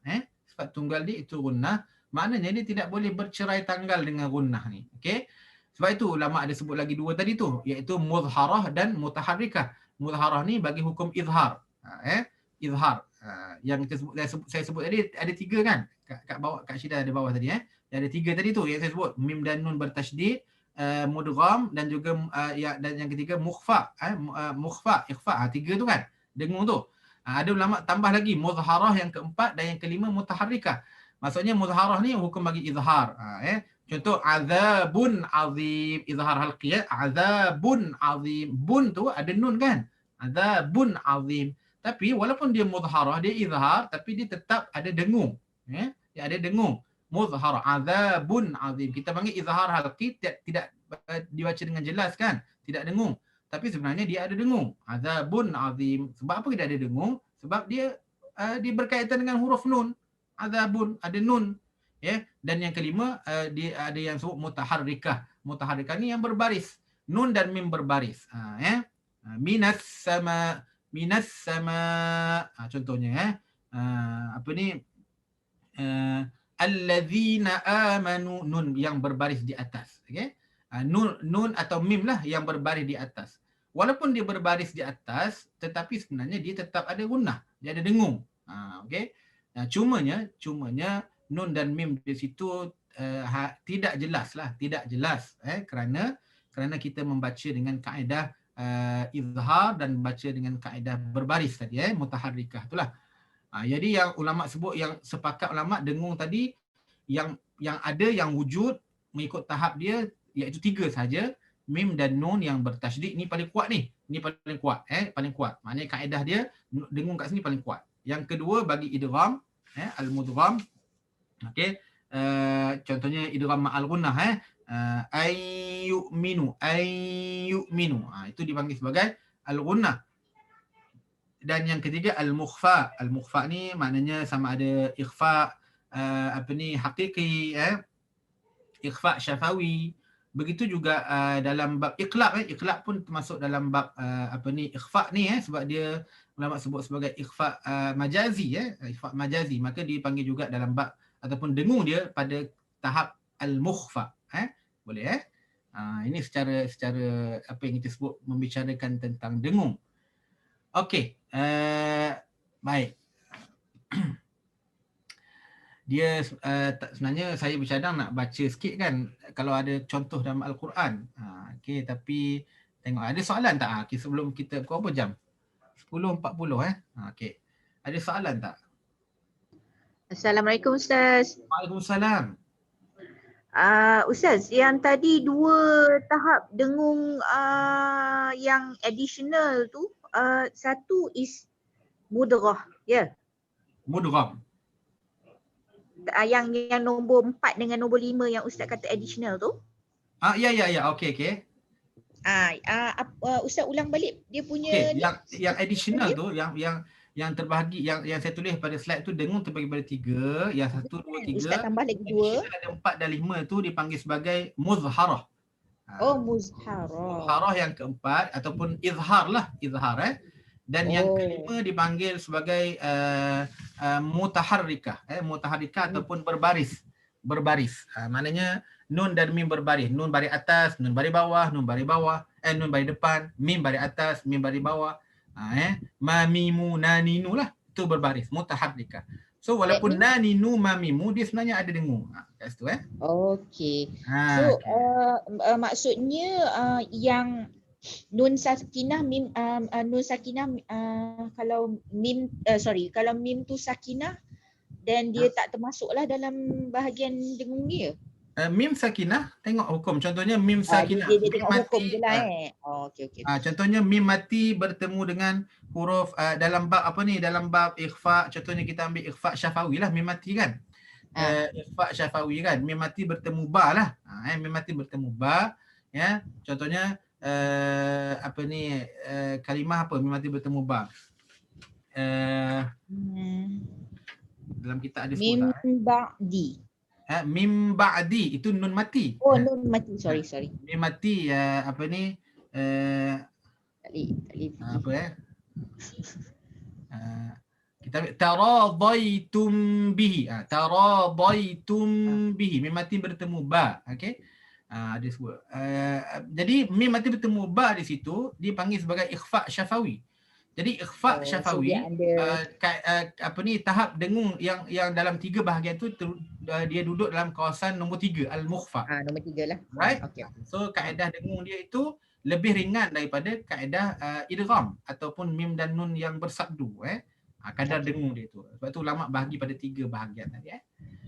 Sifat tunggal dia itu gunnah. Maknanya dia tidak boleh bercerai tanggal dengan gunnah ni. Okey. Sebab itu ulama ada sebut lagi 2 tadi tu, iaitu mudharah dan mutaharrikah. Mudharah ni bagi hukum izhar. Izhar. Yang saya sebut tadi ada 3 kan? Kat bawah, kat Syida ada bawah tadi. Ada 3 tadi tu yang saya sebut, mim dan nun bertasydid, mudgham dan juga dan yang ketiga mukhfa, mukhfa, ikhfa. 3 tu kan, dengung tu. Ada ulama tambah lagi mudharah yang keempat dan yang kelima mutaharrikah. Maksudnya mudharah ni hukum bagi izhar. Contoh azabun azim, izhar halqi. Azabun azim, bun tu ada nun kan, azabun azim. Tapi walaupun dia mudharah, dia izhar, tapi dia tetap ada dengung. Dia ada dengung. Mudhar, azabun azim. Kita panggil izhar halqi, tidak dibaca dengan jelas kan, tidak dengung. Tapi sebenarnya dia ada dengung. Azabun azim. Sebab apa dia ada dengung? Sebab dia berkaitan dengan huruf nun. Azabun, ada nun. Dan yang kelima, dia ada yang sebut mutaharrikah. Mutaharrikah ni yang berbaris. Nun dan mim berbaris. Minas sama, minas sama. Contohnya allazina amanu, nun yang berbaris di atas. Okey. Nun atau mim lah yang berbaris di atas. Walaupun dia berbaris di atas, tetapi sebenarnya dia tetap ada gunnah, dia ada dengung. Okey. Cumanya nun dan mim di situ tidak jelas lah, tidak jelas kerana kita membaca dengan kaedah izhar dan baca dengan kaedah berbaris tadi, mutaharrikah itulah. Jadi yang ulama sebut, yang sepakat ulama dengung tadi, yang ada, yang wujud mengikut tahap dia iaitu 3 saja, mim dan nun yang bertasydid. Ni paling kuat ni. Ni paling kuat, paling kuat. Maknanya kaedah dia dengung kat sini paling kuat. Yang kedua bagi idgham, al-mudgham. Okey. Contohnya idgham ma'al gunnah, ayyuminu, ayyuminu. Itu dipanggil sebagai al-gunnah. Dan yang ketiga al-mukhfa. Al-mukhfa ni maknanya sama ada ikhfa hakiki, ikhfa syafawi. Begitu juga dalam bab iqlab. Iqlab pun termasuk dalam bab ikhfa ni, sebab dia ulama sebut sebagai ikhfa majazi, ikhfa majazi. Maka dipanggil juga dalam bab ataupun dengung dia pada tahap al-mukhfa. Boleh ini secara apa yang kita sebut membicarakan tentang dengung. Okey, baik. Dia sebenarnya saya bercadang nak baca sikit kan, kalau ada contoh dalam Al-Quran. Okey, tapi tengok ada soalan tak? Okay, sebelum kita berapa jam? 10.40 Okey. Ada soalan tak? Assalamualaikum Ustaz. Waalaikumsalam. Ustaz, yang tadi 2 tahap dengung yang additional tu, satu is mudghah, ya. Mudgham. Yang nombor 4 dengan nombor 5 yang Ustaz kata additional tu. Ya. Okey. Ustaz ulang balik dia punya. Okay. Yang additional tu, yang terbahagi, yang saya tulis pada slide tu, dengung terbagi pada 3, yang 1, 2, 3. Ustaz tambah lagi 2. Ada 4 dan 5 tu dipanggil sebagai muzharah. Muzharah. Muzharah yang keempat ataupun izhar lah, izhar. Dan yang kelima dipanggil sebagai mutaharrikah, mutaharrikah ataupun berbaris. Maknanya nun dan mim berbaris. Nun baris atas, nun baris bawah, nun baris bawah, nun baris depan, mim baris atas, mim baris bawah. Ma mimu na ninu lah, itu berbaris, mutaharrikah. So walaupun That nani nu ma mimu dia sebenarnya ada dengung. Kat situ Okey. Ha, So okay. maksudnya yang nun sakinah mim nun sakinah kalau mim kalau mim tu sakinah dan dia tak termasuklah dalam bahagian dengung dia. Mim sakinah tengok hukum. Contohnya mim Dia, sakinah. dia Mim tengok hukum mati. je lah okey. Contohnya mim mati bertemu dengan huruf dalam bab apa ni? Dalam bab ikhfa. Contohnya kita ambil ikhfa syafawi lah mim mati kan. Ikhfa syafawi kan. Mim mati bertemu ba lah. Mim mati bertemu ba. Ya. Contohnya apa ni? Kalimah apa? Mim mati bertemu ba. Dalam kitab ada sebut Mim tak? ba'di. Mim ba'di itu nun mati. Oh, nun mati. Sorry. Mim mati apa ni? Tak boleh. Apa kita ambil taradaitum bihi. Taradaitum bihi. Mim mati bertemu ba. Okey. Dia sebut. Jadi mim mati bertemu ba di situ dipanggil sebagai ikhfa syafawi. Jadi ikhfa syafawi apa ni tahap dengung yang dalam 3 bahagian tu dia duduk dalam kawasan nombor 3 al-mukhfa. Nombor 3 lah. Right? Okay. So kaedah dengung dia itu lebih ringan daripada kaedah idgham ataupun mim dan nun yang bersabdu kadar dengung dia tu. Sebab tu ulama bahagi pada 3 bahagian tadi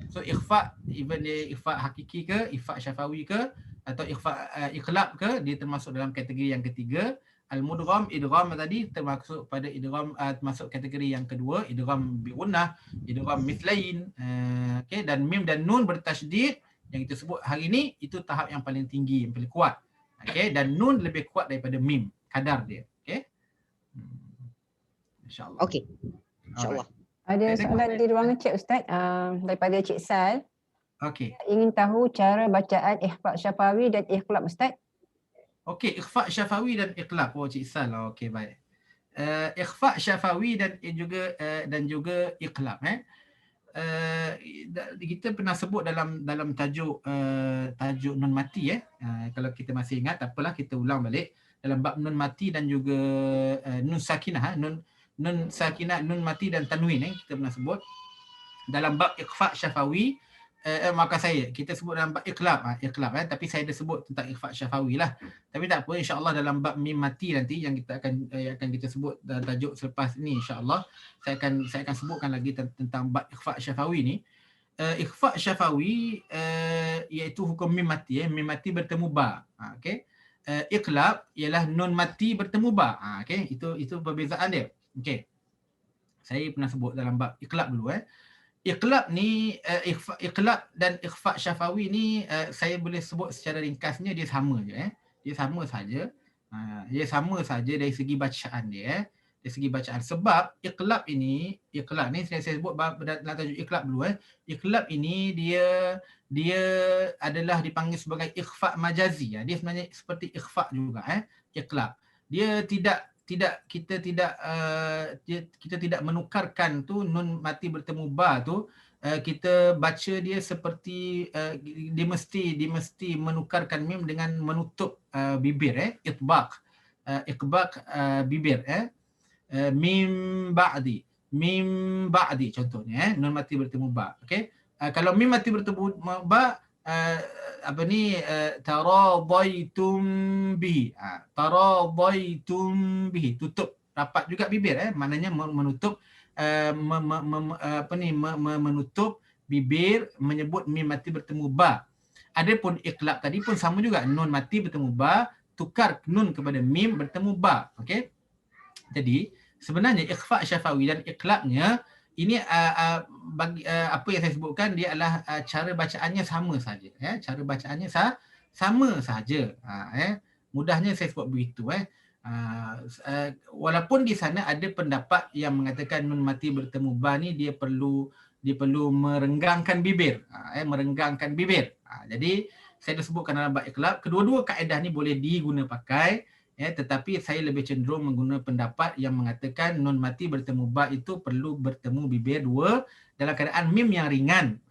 So ikhfa, even dia ikhfa hakiki ke, ikhfa syafawi ke atau ikhfa iqlab ke, dia termasuk dalam kategori yang ketiga. Al-mudgham, idgham tadi termasuk pada idgham termasuk kategori yang kedua, idgham bi gunnah, idgham mithlain. Okey, dan mim dan nun bertasydid yang kita sebut hari ni itu tahap yang paling tinggi, yang paling kuat. Okey, dan nun lebih kuat daripada mim kadar dia. Okey. Insya-Allah. Okey. Insya-Allah. Ada soalan di ruangan chat Ustaz daripada Cik Sal. Okey. Ingin tahu cara bacaan ikhfa syafawi dan iqlab Ustaz. Okey, ikhfa syafawi dan iqlab. Oh, Cik Sal. Okey, baik. Ikhfa syafawi dan juga iqlab kita pernah sebut dalam tajuk nun mati kalau kita masih ingat, tak apalah kita ulang balik dalam bab nun mati dan juga nun sakinah nun sakinah, nun mati dan tanwin kita pernah sebut dalam bab ikhfa syafawi. Maka kita sebut dalam bab iqlab tapi saya ada sebut tentang ikhfa syafawi lah, tapi tak apa, insya-Allah dalam bab mim mati nanti yang kita akan kita sebut tajuk selepas ni, insya-Allah saya akan sebutkan lagi tentang bab ikhfa syafawi ni. Ikhfa syafawi iaitu hukum mim mati mim mati bertemu ba. Okey. Iqlab ialah nun mati bertemu ba. Okey, itu perbezaan dia. Okey. Saya pernah sebut dalam bab iqlab dulu Iqlab ni, iqlab dan ikhfa syafawi ni saya boleh sebut secara ringkasnya dia sama je Dia sama saja. Dia sama saja dari segi bacaan dia Dari segi bacaan. Sebab iqlab ni saya sebut dalam tajuk iqlab dulu Iqlab ini dia adalah dipanggil sebagai ikhfa majazi Dia sebenarnya seperti ikhfa juga iqlab. Dia kita tidak menukarkan tu nun mati bertemu ba tu, kita baca dia seperti dia mesti menukarkan mim dengan menutup bibir itbaq bibir mim ba'di contohnya nun mati bertemu ba. Okey, kalau mim mati bertemu ba taradaitum bihi. Taradaitum bihi, tutup rapat juga bibir maknanya menutup menutup bibir menyebut mim mati bertemu ba. Adapun iqlab tadi pun sama juga, nun mati bertemu ba, tukar nun kepada mim bertemu ba. Okey, jadi sebenarnya ikhfa syafawi dan iqlabnya ini bagi apa yang saya sebutkan dia adalah cara bacaannya sama saja cara bacaannya sama saja. Mudahnya saya sebut begitu walaupun di sana ada pendapat yang mengatakan nun mati bertemu ba ni dia perlu merenggangkan bibir merenggangkan bibir. Jadi saya dah sebutkan dalam bab iqlab, kedua-dua kaedah ni boleh diguna pakai tetapi saya lebih cenderung menggunakan pendapat yang mengatakan nun mati bertemu ba itu perlu bertemu bibir dua dalam keadaan mim yang ringan.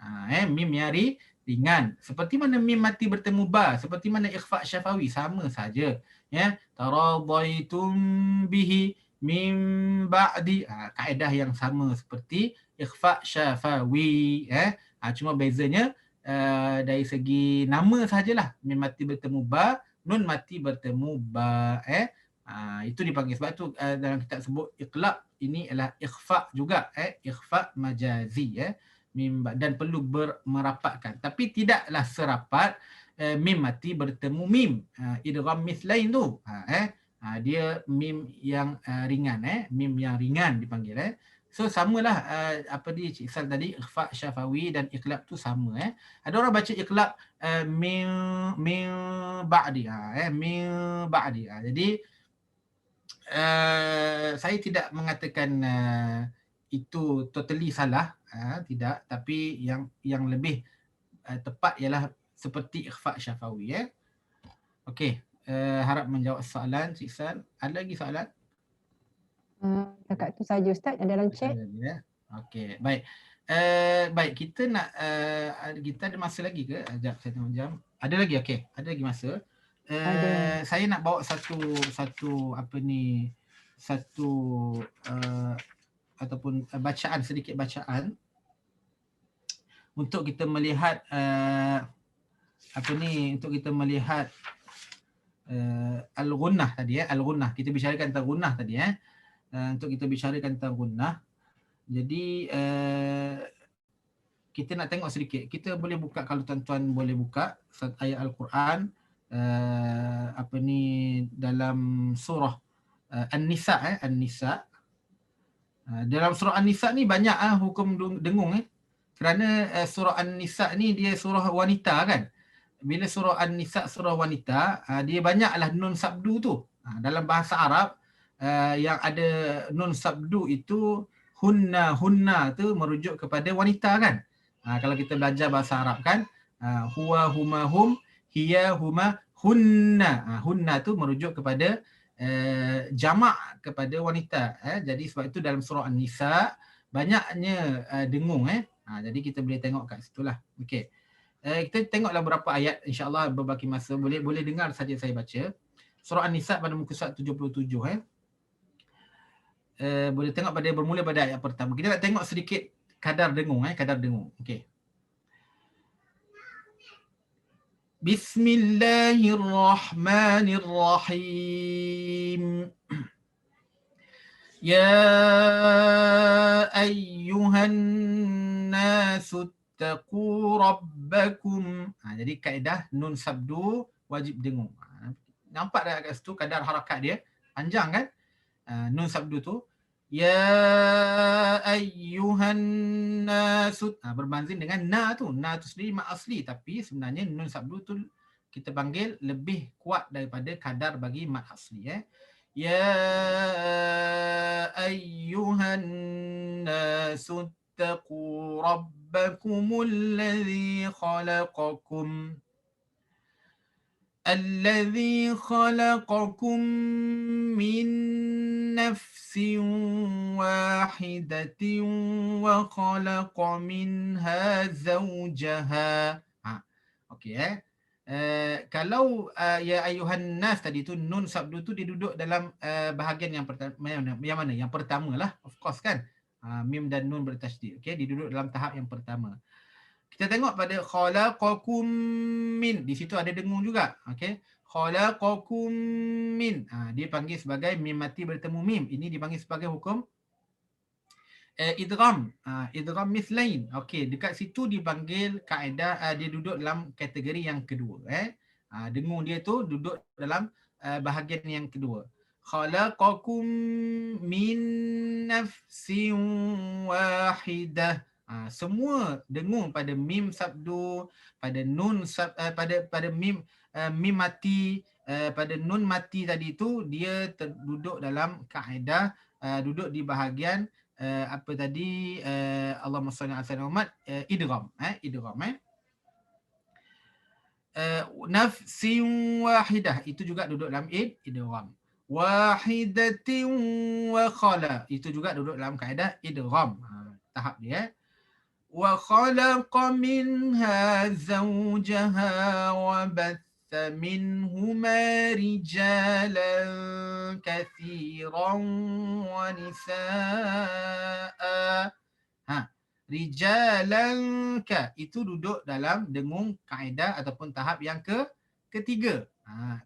Mim yang ringan. Seperti mana mim mati bertemu ba, seperti mana ikhfa syafawi, sama saja. Taradaitum bihi Mim ba'di. Kaedah yang sama seperti ikhfa syafawi. Cuma bezanya dari segi nama sahajalah. Mim mati bertemu ba, nun mati bertemu ba. Itu dipanggil, sebab tu dalam kitab sebut iqlab, ini adalah ikhfa juga, ikhfa majazi, dan perlu merapatkan, tapi tidaklah serapat mim mati bertemu mim idgham mislain tu. Dia mim yang ringan, mim yang ringan dipanggil. So samalah apa dia Cik Sal tadi, ikhfa syafawi dan iqlab tu sama. Ada orang baca iqlab min ba'di, min ba'di. Jadi saya tidak mengatakan itu totally salah, tidak, tapi yang lebih tepat ialah seperti ikhfa syafawi. Okey, harap menjawab soalan Cik Sal. Ada lagi soalan? Dekat tu saja Ustaz, ada dalam chat. Okey, baik. Baik, kita nak kita ada masa lagi ke? Sekejap saya tengok jam. Ada lagi, okey. Ada lagi masa. Saya nak bawa satu apa ni, ataupun bacaan, sedikit bacaan untuk kita melihat apa ni, untuk kita melihat al-ghunnah tadi, al-ghunnah. Kita bicarakan tentang ghunnah tadi, untuk kita bicarakan tentang ghunnah. Jadi kita nak tengok sedikit. Kita boleh buka, kalau tuan-tuan boleh buka ayat Al-Quran apa ni, dalam surah An-Nisa, An-Nisa. Dalam surah An-Nisa ni banyak hukum dengung, kerana surah An-Nisa ni dia surah wanita kan. Bila surah An-Nisa surah wanita, dia banyaklah nun sabdu tu. Dalam bahasa Arab yang ada nun sabdu itu hunna tu merujuk kepada wanita kan. Kalau kita belajar bahasa Arab kan, huwa huma hum, hiya huma hunna. Hunna tu merujuk kepada jamak kepada wanita. Jadi sebab itu dalam surah An-Nisa banyaknya dengung. Jadi kita boleh tengok kat situlah. Okey. Kita tengoklah beberapa ayat, insya-Allah berbaki masa boleh dengar saja saya baca. Surah An-Nisa pada muka surat 77. Boleh tengok bermula pada ayat pertama. Kita nak tengok sedikit kadar dengung, kadar dengung. Okey. Bismillahirrahmanirrahim. Ya ayyuhan nasu taqu rabbakum. Jadi kaedah nun sabdu wajib dengung. Nampak dah kat situ kadar harakat dia panjang kan? Nun sabdu tu ya ayyuhan nasu, berbanding dengan na tu sendiri mat asli, tapi sebenarnya nun sabdu tu kita panggil lebih kuat daripada kadar bagi mat asli. Ya ayyuhan nasu taqu rabbakumul ladzi khalaqakum الذي خلقكم من نفس واحدة وخلق منها زوجها. Okey. Kalau ya ayuhan nas tadi tu nun sabdu tu dia duduk dalam bahagian yang pertama. Yang mana? Yang pertama lah, of course kan. Mim dan nun bertasydid. Okey, dia duduk dalam tahap yang pertama. Kita tengok pada khalaqakum min, di situ ada dengung juga. Okey, khalaqakum min, dia panggil sebagai mim mati bertemu mim. Ini dipanggil sebagai hukum idgham, idgham mislain. Okey, dekat situ dipanggil kaedah dia duduk dalam kategori yang kedua. Dengung dia tu duduk dalam bahagian yang kedua. Khalaqakum min nafsin wahidah. Semua dengung pada mim sabdu, pada nun pada mim mati, pada nun mati tadi tu dia duduk dalam kaedah duduk di bahagian apa tadi, Allahumma salli ala sayyidina Muhammad, idgham, idgham. Nafsin wahidah itu juga duduk dalam idgham. Wahidatin wa khala itu juga duduk dalam kaedah idgham. Tahap dia. وخلق منها زوجها وبث منهما رجالا كثيرا ونساء. Rijalan ka itu duduk dalam dengung kaedah ataupun tahap yang ketiga.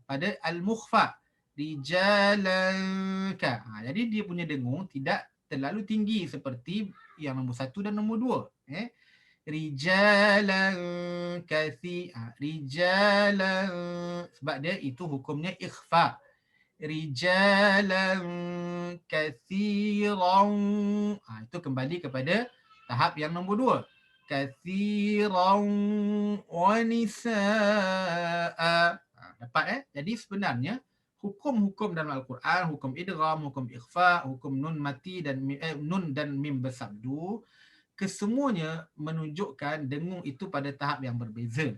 Pada al-mukhfa. Rijalan ka. Jadi dia punya dengung tidak terlalu tinggi seperti yang nombor 1 dan nombor 2. Rijalan rijalan, sebab dia itu hukumnya ikhfa. Rijalan kathiran. Itu kembali kepada tahap yang nombor 2. Kathiran wa nisaa. Dapat Jadi sebenarnya hukum-hukum dalam Al-Quran, hukum idgham, hukum ikhfa, hukum nun mati dan nun dan mim bersabdu, kesemuanya menunjukkan dengung itu pada tahap yang berbeza.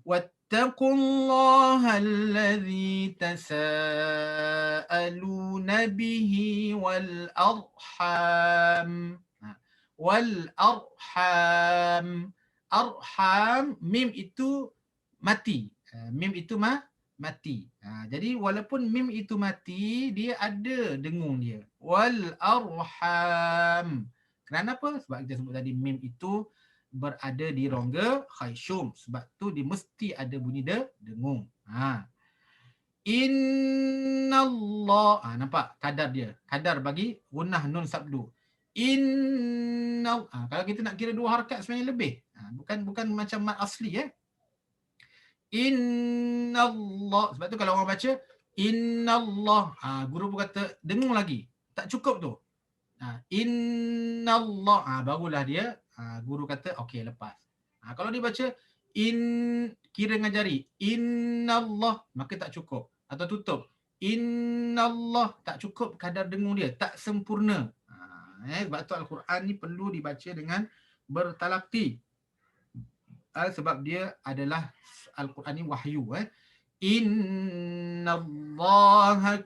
Wattaqullaha allazi tasaaluna bihi wal arham. Wal arham. Arham, mim itu mati. Mim itu mati. Jadi walaupun mim itu mati, dia ada dengung dia. Wal arham. Kenapa? Sebab kita sebut tadi mim itu berada di rongga khayshum. Sebab tu dia mesti ada bunyi dengung. Innallah. Nampak kadar dia. Kadar bagi gunnah nun sabdu. Kalau kita nak kira 2 harakat sebenarnya lebih. Bukan macam mat asli Innallah. Sebab tu kalau orang baca Innallah, guru pun kata dengung lagi. Tak cukup tu. Innallah, barulah dia guru kata okey lepas. Kalau dia baca kira dengan jari Innallah, maka tak cukup. Atau tutup Innallah, tak cukup kadar dengung dia, tak sempurna. Sebab tu Al-Quran ni perlu dibaca dengan bertalaqi. Sebab dia adalah Al-Quran ni wahyu. Innallaha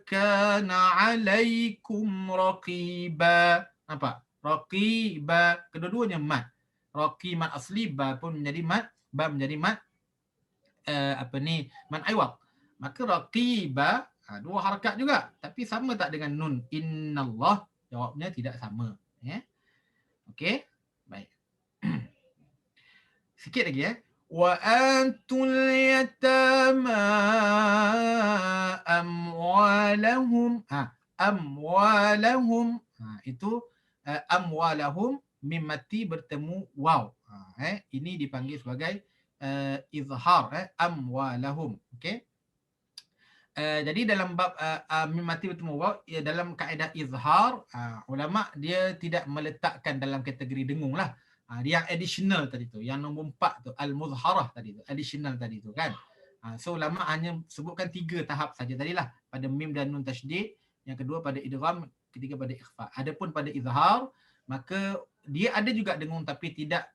kana alaikum raqiba. Nampak? Raqiba. Kedua-duanya mat. Raqi mat asli, ba pun menjadi mat, ba menjadi mat mat aiwab. Maka raqiba 2 harakat juga, tapi sama tak dengan nun innallah? Jawabnya tidak sama. Okey? Baik. Sikit lagi wa antul yatama amwalahum. Amwalahum. Itu amwalahum mim mati bertemu waw. Ini dipanggil sebagai izhar. Amwalahum. Okey. Jadi dalam bab mim mati bertemu waw, dalam kaedah izhar, ulama dia tidak meletakkan dalam kategori dengung lah. Dia yang additional tadi tu, yang nombor 4 tu, al-muzharah tadi tu, additional tadi tu kan. So ulama hanya sebutkan 3 tahap saja tadilah, pada mim dan nun tasydid, yang kedua pada idgham, ketiga pada ikhfa. Adapun pada izhar, maka dia ada juga dengung tapi tidak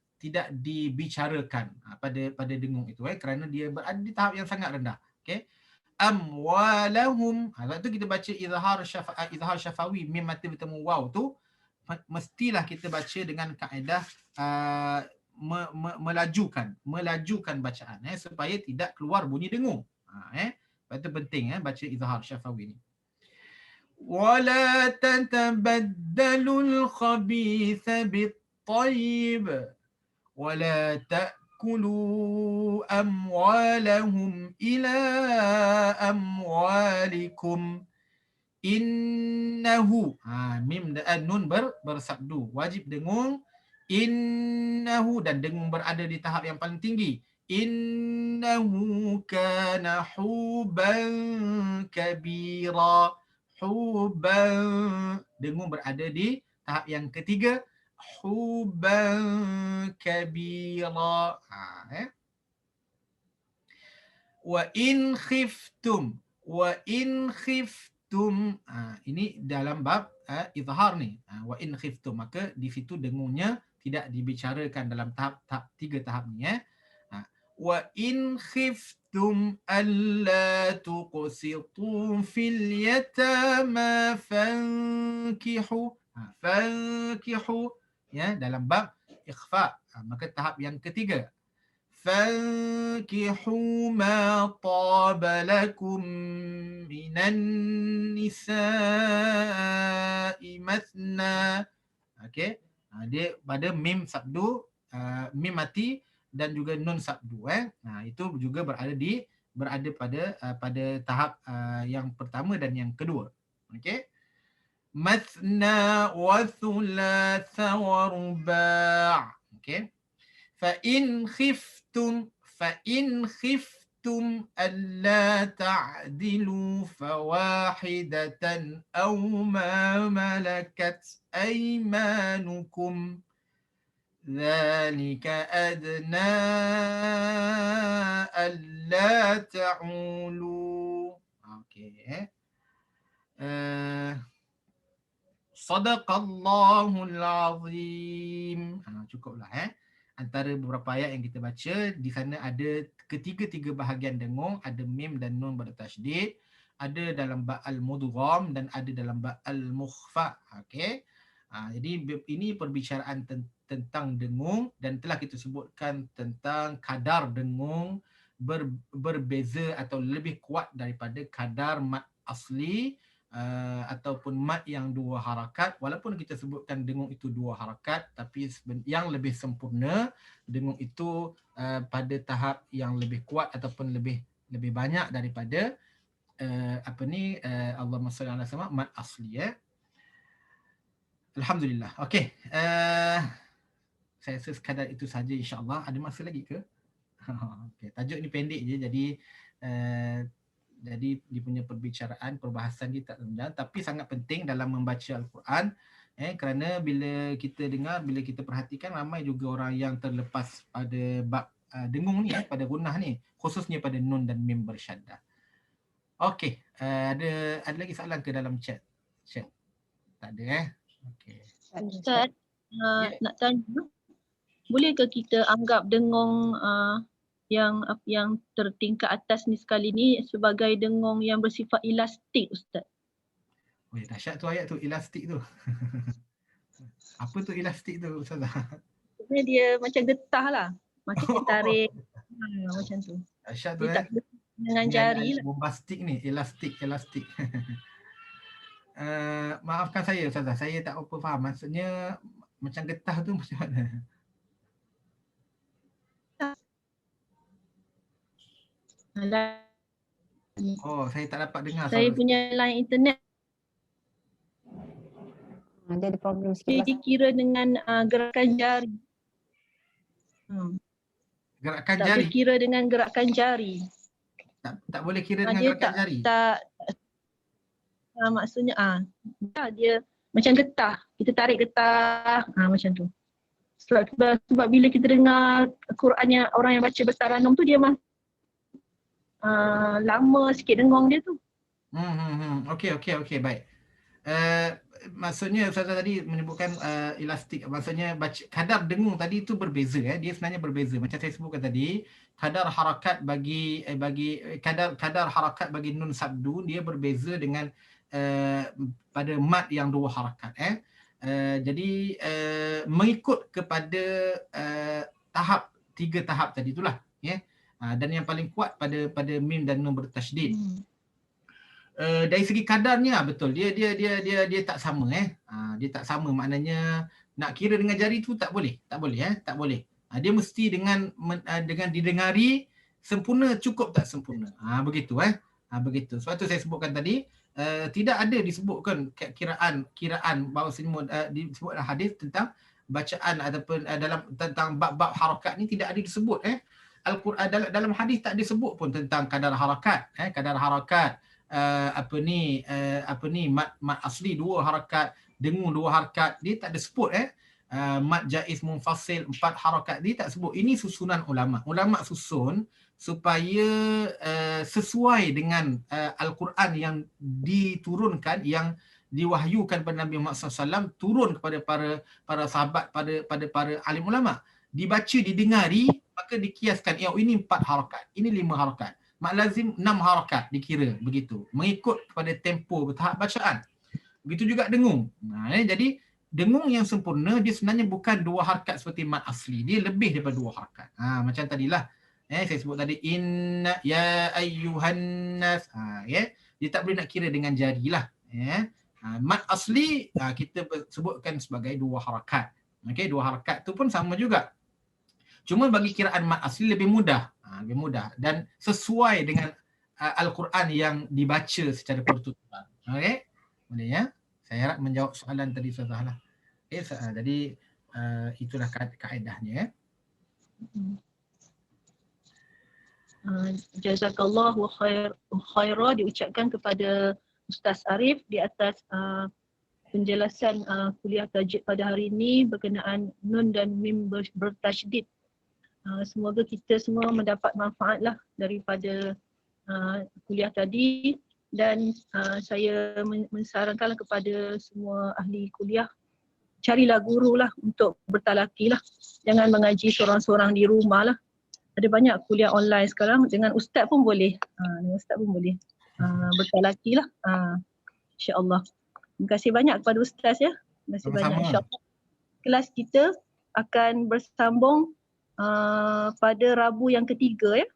dibicarakan pada dengung itu kerana dia berada di tahap yang sangat rendah. Okey. Amwalahum. Sebab tu kita baca izhar syafawi mim mati bertemu waw tu, mestilah kita baca dengan kaedah melajukan bacaan supaya tidak keluar bunyi dengung. Sebab itu penting baca izhar syafawi ni. Wala tatabaddalu al-khabitha bit-tayyib wala ta'kulu amwalahum ila amwalikum innahu. Mim dan nun bersabdu, wajib dengung. Innahu, dan dengung berada di tahap yang paling tinggi. Innahu kana huban kabira. Huban, dengung berada di tahap yang ketiga. Huban kabira. Wa in khiftum. Wa in khiftum. Ini dalam bab izhar ni. Wa in khiftum, maka di situ dengungnya tidak dibicarakan dalam tahap 3 tahap ni. Wa in khiftum alla tuqsitu fil yatama fankihu. Fankihu dalam bab ikhfa, maka tahap yang ketiga. فانكحوا ما طاب لكم من النساء مثنى. Okey. Dia pada mim sabdu, mim mati dan juga nun sabdu itu juga berada pada tahap yang pertama dan yang kedua. Okey. Mathna wa thulatha wa ruba'. Okey. فإن خفتم ألا تعدلوا فواحدة أو ما ملكت أيمانكم ذلك أدنى ألا تعولوا. Okay. Sadaqallahul Azim. Cukuplah antara beberapa ayat yang kita baca, di sana ada ketiga-tiga bahagian dengung, ada mim dan nun bertasydid, ada dalam ba'al mudgham dan ada dalam ba'al mukhfa. Okey. Jadi ini perbicaraan tentang dengung dan telah kita sebutkan tentang kadar dengung berbeza atau lebih kuat daripada kadar mad asli ataupun mad yang dua harakat. Walaupun kita sebutkan dengung itu dua harakat, tapi yang lebih sempurna dengung itu pada tahap yang lebih kuat ataupun lebih banyak daripada Allahumma salli ala sayyidina mad asli Alhamdulillah. Okey. Saya rasa sekadar itu saja insya-Allah. Ada masa lagi ke? Okey, tajuk ni pendek je, jadi dia punya perbahasan dia tak rendah, tapi sangat penting dalam membaca Al-Quran kerana bila kita dengar, bila kita perhatikan, ramai juga orang yang terlepas pada bab dengung ni pada gunnah ni, khususnya pada nun dan mim bersyaddah. Okey, ada lagi soalan ke dalam chat? Tak ada Okey. Ustaz, nak tanya, bolehkah kita anggap dengung yang tertingkat atas ni sekali ni sebagai dengung yang bersifat elastik, Ustaz? Oh, dahsyat tu ayat tu, elastik tu. Apa tu elastik tu, Ustazah? Sebenarnya dia macam getah lah. Macam dia tarik macam tu. Dahsyat tu dia tak dengan jari lah. Bombastik ni, elastik. Maafkan saya Ustazah, saya tak apa faham. Maksudnya macam getah tu macam mana? Oh, saya tak dapat dengar. Saya punya line internet. Dia ada problem sikit. Dia dikira dengan gerakan jari. Gerakan tak jari? Tak dikira dengan gerakan jari. Tak boleh kira dengan gerakan jari? Maksudnya dia macam getah. Kita tarik getah macam tu. Sebab bila kita dengar Quran yang orang yang baca bertaranum tu, dia lama sikit dengung dia tu. Okey, baik. Maksudnya Ustazah tadi menyebutkan elastik, maksudnya kadar dengung tadi itu berbeza dia sebenarnya berbeza. Macam saya sebutkan tadi, kadar harakat bagi kadar harakat bagi nun sabdu dia berbeza dengan pada mad yang dua harakat jadi mengikut kepada tiga tahap tadi itulah dan yang paling kuat pada mim dan nun bertasydid. Dari segi kadarnya betul dia tak sama dia tak sama, maknanya nak kira dengan jari tu tak boleh. Dia mesti dengan didengari sempurna cukup tak sempurna begitu begitu. Sebab tu saya sebutkan tadi tidak ada disebutkan kiraan bahawasanya disebut dalam hadis tentang bacaan ataupun dalam tentang bab-bab harakat ni tidak ada disebut Al-Quran dalam hadis tak disebut pun tentang kadar harakat mad asli dua harakat, dengung dua harakat, dia tak ada sebut mad jaiz munfasil 4 harakat, dia tak sebut. Ini susunan ulama susun supaya sesuai dengan Al-Quran yang diturunkan, yang diwahyukan kepada Nabi Muhammad SAW, turun kepada para sahabat, pada para alim ulama, dibaca, didengari, maka dikiaskan ini 4 harakat, ini 5 harakat, mak lazim 6 harakat dikira begitu, mengikut kepada tempo bertahap bacaan. Begitu juga dengung. Jadi dengung yang sempurna dia sebenarnya bukan 2 harakat seperti mat asli. Dia lebih daripada 2 harakat. Macam tadilah. Saya sebut tadi inna ya ayyuhan nas. Ya. Dia tak boleh nak kira dengan jarilah. Ya. Mat asli kita sebutkan sebagai 2 harakat. Okey, 2 harakat tu pun sama juga. Cuma bagi kiraan mat asli lebih mudah. Lebih mudah dan sesuai dengan Al-Quran yang dibaca secara bertuturan. Okey? Boleh ya? Saya harap menjawab soalan tadi Ustazah lah. Okay, jadi itulah kaedahnya ya. Jazakallahu khaira diucapkan kepada Ustaz Arif di atas penjelasan kuliah tajwid pada hari ini berkenaan nun dan mim bertasydid. Semoga kita semua mendapat manfaat lah daripada kuliah tadi dan saya mensarankan kepada semua ahli kuliah, carilah guru lah untuk bertalaki lah. Jangan mengaji seorang-seorang di rumah lah. Ada banyak kuliah online sekarang, dengan ustaz pun boleh. Dengan ustaz pun boleh bertalaki lah. InsyaAllah. Terima kasih banyak kepada ustaz ya. Terima kasih banyak. InsyaAllah kelas kita akan bersambung pada Rabu yang ketiga ya.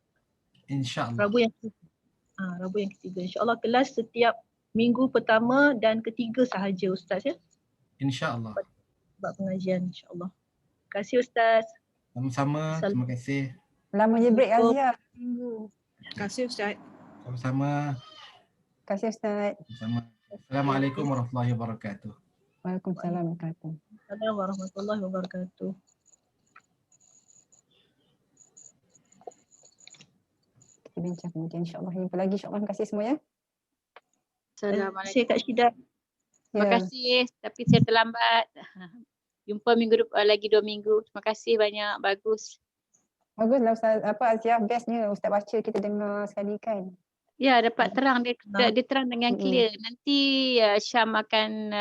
InsyaAllah. Rabu yang ketiga. InsyaAllah kelas setiap minggu pertama dan ketiga sahaja Ustaz ya. InsyaAllah. Buat pengajian insyaAllah. Terima kasih Ustaz. Sama-sama. Terima kasih. Lamanya break Azia minggu. Terima kasih Ustaz. Sama-sama. Terima kasih Ustaz. Sama. Assalamualaikum warahmatullahi wabarakatuh. Waalaikumsalam warahmatullahi wabarakatuh. Assalamualaikum warahmatullahi wabarakatuh. Kita bincang kemudian insyaAllah. Jumpa lagi insyaAllah. Terima kasih semua ya. Terima kasih Kak Syida. Terima kasih, tapi saya terlambat. Jumpa minggu depan, lagi 2 minggu. Terima kasih banyak, bagus. Baguslah Ustaz, Azia, bestnya Ustaz baca kita dengar sekali kan. Ya, dapat terang, dia terang dengan clear. Nanti Syam akan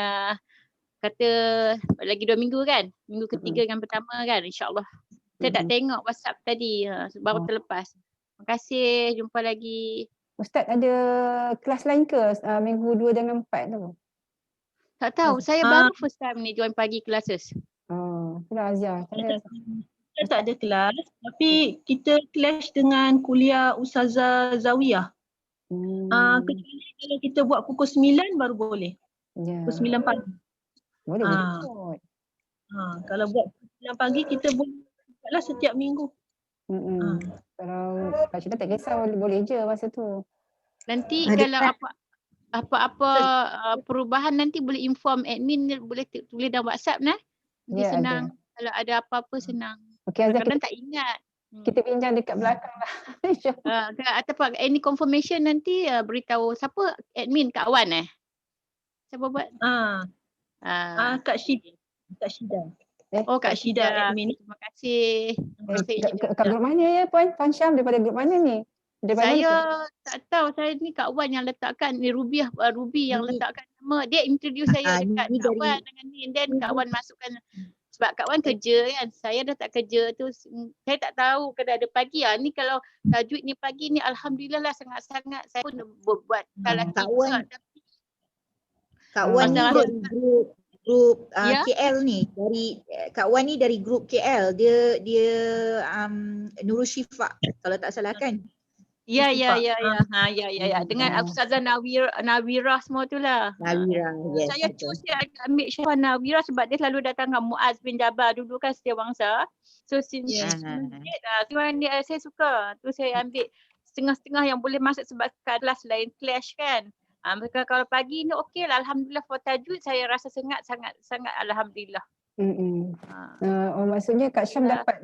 kata lagi 2 minggu kan? Minggu ketiga dengan pertama kan, insyaAllah. Saya tak tengok WhatsApp tadi, baru terlepas. Terima kasih, jumpa lagi. Ustaz ada kelas lain ke minggu 2 dan 4 tu? Tak tahu, saya baru first time ni join pagi classes. Itulah Azia. Kita tak ada kelas, tapi kita clash dengan kuliah Ustazah Zawiyah. Kecuali kalau kita buat pukul 9 baru boleh. Pukul 9 pagi. Boleh. Kalau buat pukul 9 pagi kita boleh buatlah setiap minggu. Kalau Kak Syida tak kisah, boleh je masa tu. Nanti kalau apa-apa perubahan nanti boleh inform admin, boleh tulis dalam WhatsApp nah. Dia senang. Kalau ada apa-apa senang. Okey Azia, kadang tak ingat. Kita bincang dekat belakang lah. Ataupun any confirmation nanti beritahu siapa admin, Kak Wan siapa buat? Kak Syida. Kak Syida. Kak Syida admin. Terima kasih. Kat grup mana ya Puan? Puan Syam daripada grup mana ni? Saya tak tahu, saya ni Kak Wan yang letakkan ni, Ruby yang letakkan nama. Dia introduce saya dekat Kak Wan dengan ni, then Kak Wan masukkan. Sebab Kak Wan kerja kan, saya dah tak kerja tu, saya tak tahu kena ada pagi. Ni kalau tajwid ni pagi ni alhamdulillah lah, sangat-sangat saya pun buat talaki juga. Kak Wan ni dari grup KL ni, dari Kak Wan ni dari grup KL, dia Nurul Syifa kalau tak salah kan. Ya. Dengan Ustazah Nawira semua tu lah. Nawira, yes. Saya choose dia ambil Syafah Nawira sebab dia selalu datang dengan Muaz bin Jabal dulu kan, Setiawangsa. So since saya suka. Tu saya ambil setengah-setengah yang boleh masuk sebab kelas lain clash kan. Kalau pagi ni okey lah, alhamdulillah. For tajwid saya rasa sangat alhamdulillah. Maksudnya Kak Syam dapat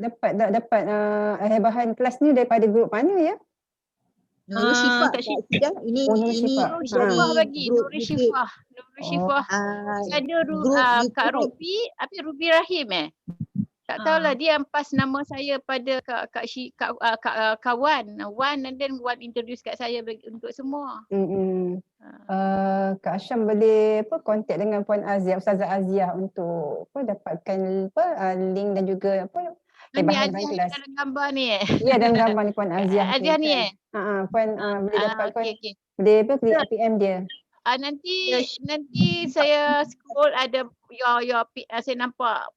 hebahan kelas ni daripada grup mana ya? Nurul Syifa. Ini dari Nurul Syifa. Ada Kak Ruby Rahim tak tahulah, dia pas nama saya pada kawan Wan, and then Wan introduce kat saya untuk semua. Kak Syam boleh kontak dengan Puan Azia, Ustazah Azia untuk dapatkan link dan juga bahan kelas. Dalam gambar ni Ya, dalam gambar ni Puan Azia. Azia ni Puan boleh dapat boleh PM dia. nanti saya scroll ada saya nampak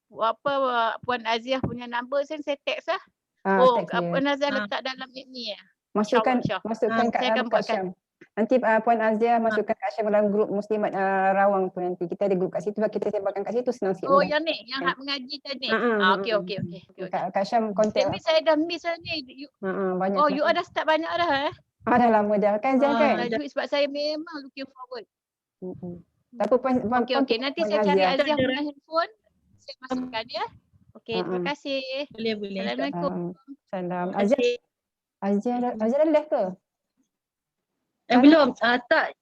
Puan Aziah punya number saya text lah. Text dia. Puan Aziah letak dalam ni ya. Masukkan InsyaAllah. kat Saya akan Kak buatkan. Syam. Nanti Puan Aziah masukkan Kak Syam dalam grup Muslimat Rawang tu nanti. Kita ada grup kat situ, kita sebarkan kat situ senang sikit. Yang ni, yang hak mengaji tadi. Okey. Kak Syam kontak. Tapi saya dah miss lah ni. Banyak. You dah start banyak dah Dah lama dah kan Zia kan? sebab saya memang looking forward. Tapi Puan Okey, nanti saya cari Aziah punya handphone. Saya masukkan ya. Okey, terima kasih. Boleh. Assalamualaikum. Salam. Aziah dah live ke? Belum. Tak.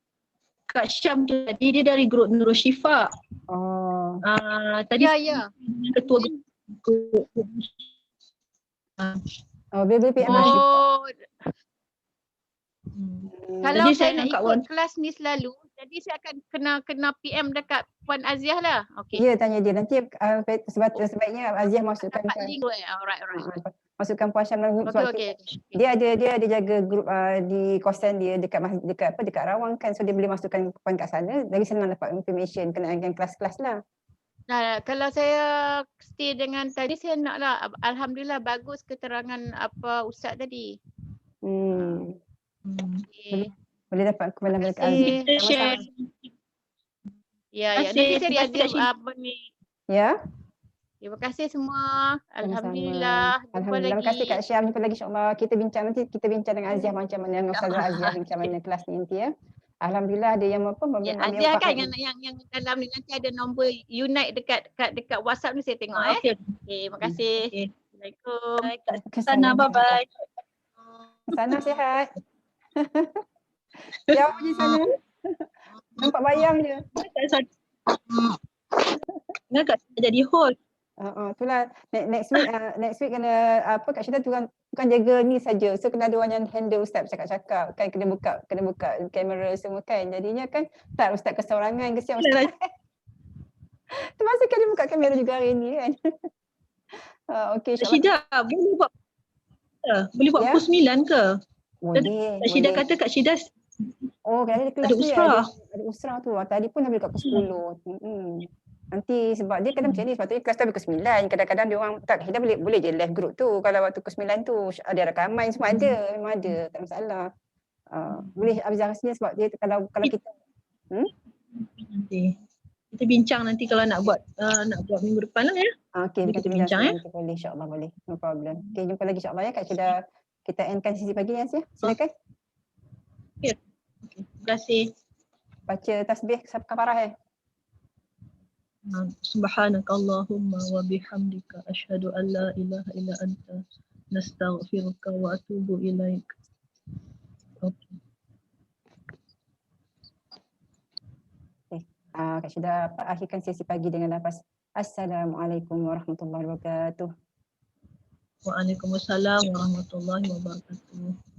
Kak Syam tadi dia dari grup Nurul Syifa. Tadi Ya. ketua grup. BBPM. Kalau Jadi saya saya nak angkat ikut kelas ni selalu, jadi saya akan kena PM dekat Puan Aziah lah. Okey. Ya, tanya dia. Nanti sebaiknya Aziah masukkan Dapat link. Alright. masukkan Puan Syam dalam grup. Okey. Dia ada jaga grup di kosan dia dekat Rawang kan, so dia boleh masukkan Puan kat sana, lagi senang dapat information kena dengan kelas-kelas lah. Nah, kalau saya stay dengan tadi saya naklah, alhamdulillah bagus keterangan apa ustaz tadi. Okay. Boleh dapat kepada mereka Aziz. Share. Ya. Nanti saya Aziah apa ni. Ya. Terima kasih semua. Alhamdulillah. Jumpa lagi. Terima kasih Kak Syam. Jumpa lagi insya-Allah. Kita bincang dengan Aziah macam mana, dengan Ustazah Aziah macam mana kelas ni nanti ya. Alhamdulillah ada yang apa Aziah kan yang dalam ni nanti ada nombor Unite dekat WhatsApp ni saya tengok Okey, terima kasih. Assalamualaikum. Sana bye. Sana sihat. Jauh je sana. Nampak bayang je. Nak jadi host. Itulah next week kena apa Kak Syida bukan jaga ni saja. So kena ada orang yang handle ustaz cakap-cakap kan, kena buka kamera semua kan. Jadinya kan tak ustaz keseorangan kesian ustaz. Termasuk kena buka kamera juga hari ni kan. Okey Syida boleh buat pukul 9 ke? Boleh. Kak Syida kata Kak Syida ada kelas ada usrah. Ada usrah tu. Tadi pun dah boleh kat pukul 10. Nanti sebab dia kadang macam ni, sebab tu kelas tu pukul 9. Kadang-kadang dia orang tak, kita boleh je live group tu. Kalau waktu pukul 9 tu ada rakaman semua ada. Memang ada, tak masalah. Boleh Abizah rasanya sebab dia kalau kita nanti kita bincang nanti kalau nak buat minggu depan lah ya. Okey, kita bincang ya. Boleh insya-Allah boleh. No problem. Okey, jumpa lagi insya-Allah ya Kak Syida. Kita endkan sesi pagi ya. Silakan. Ya. Okey, terima kasih. Baca tasbih kafarah Subhanakallahumma wa bihamdika asyhadu an la ilaha illa anta nastaghfiruka wa atubu ilaik. Okey. Kak Syida akhirkan sesi pagi dengan lafaz Assalamualaikum warahmatullahi wabarakatuh. Waalaikumsalam warahmatullahi wabarakatuh.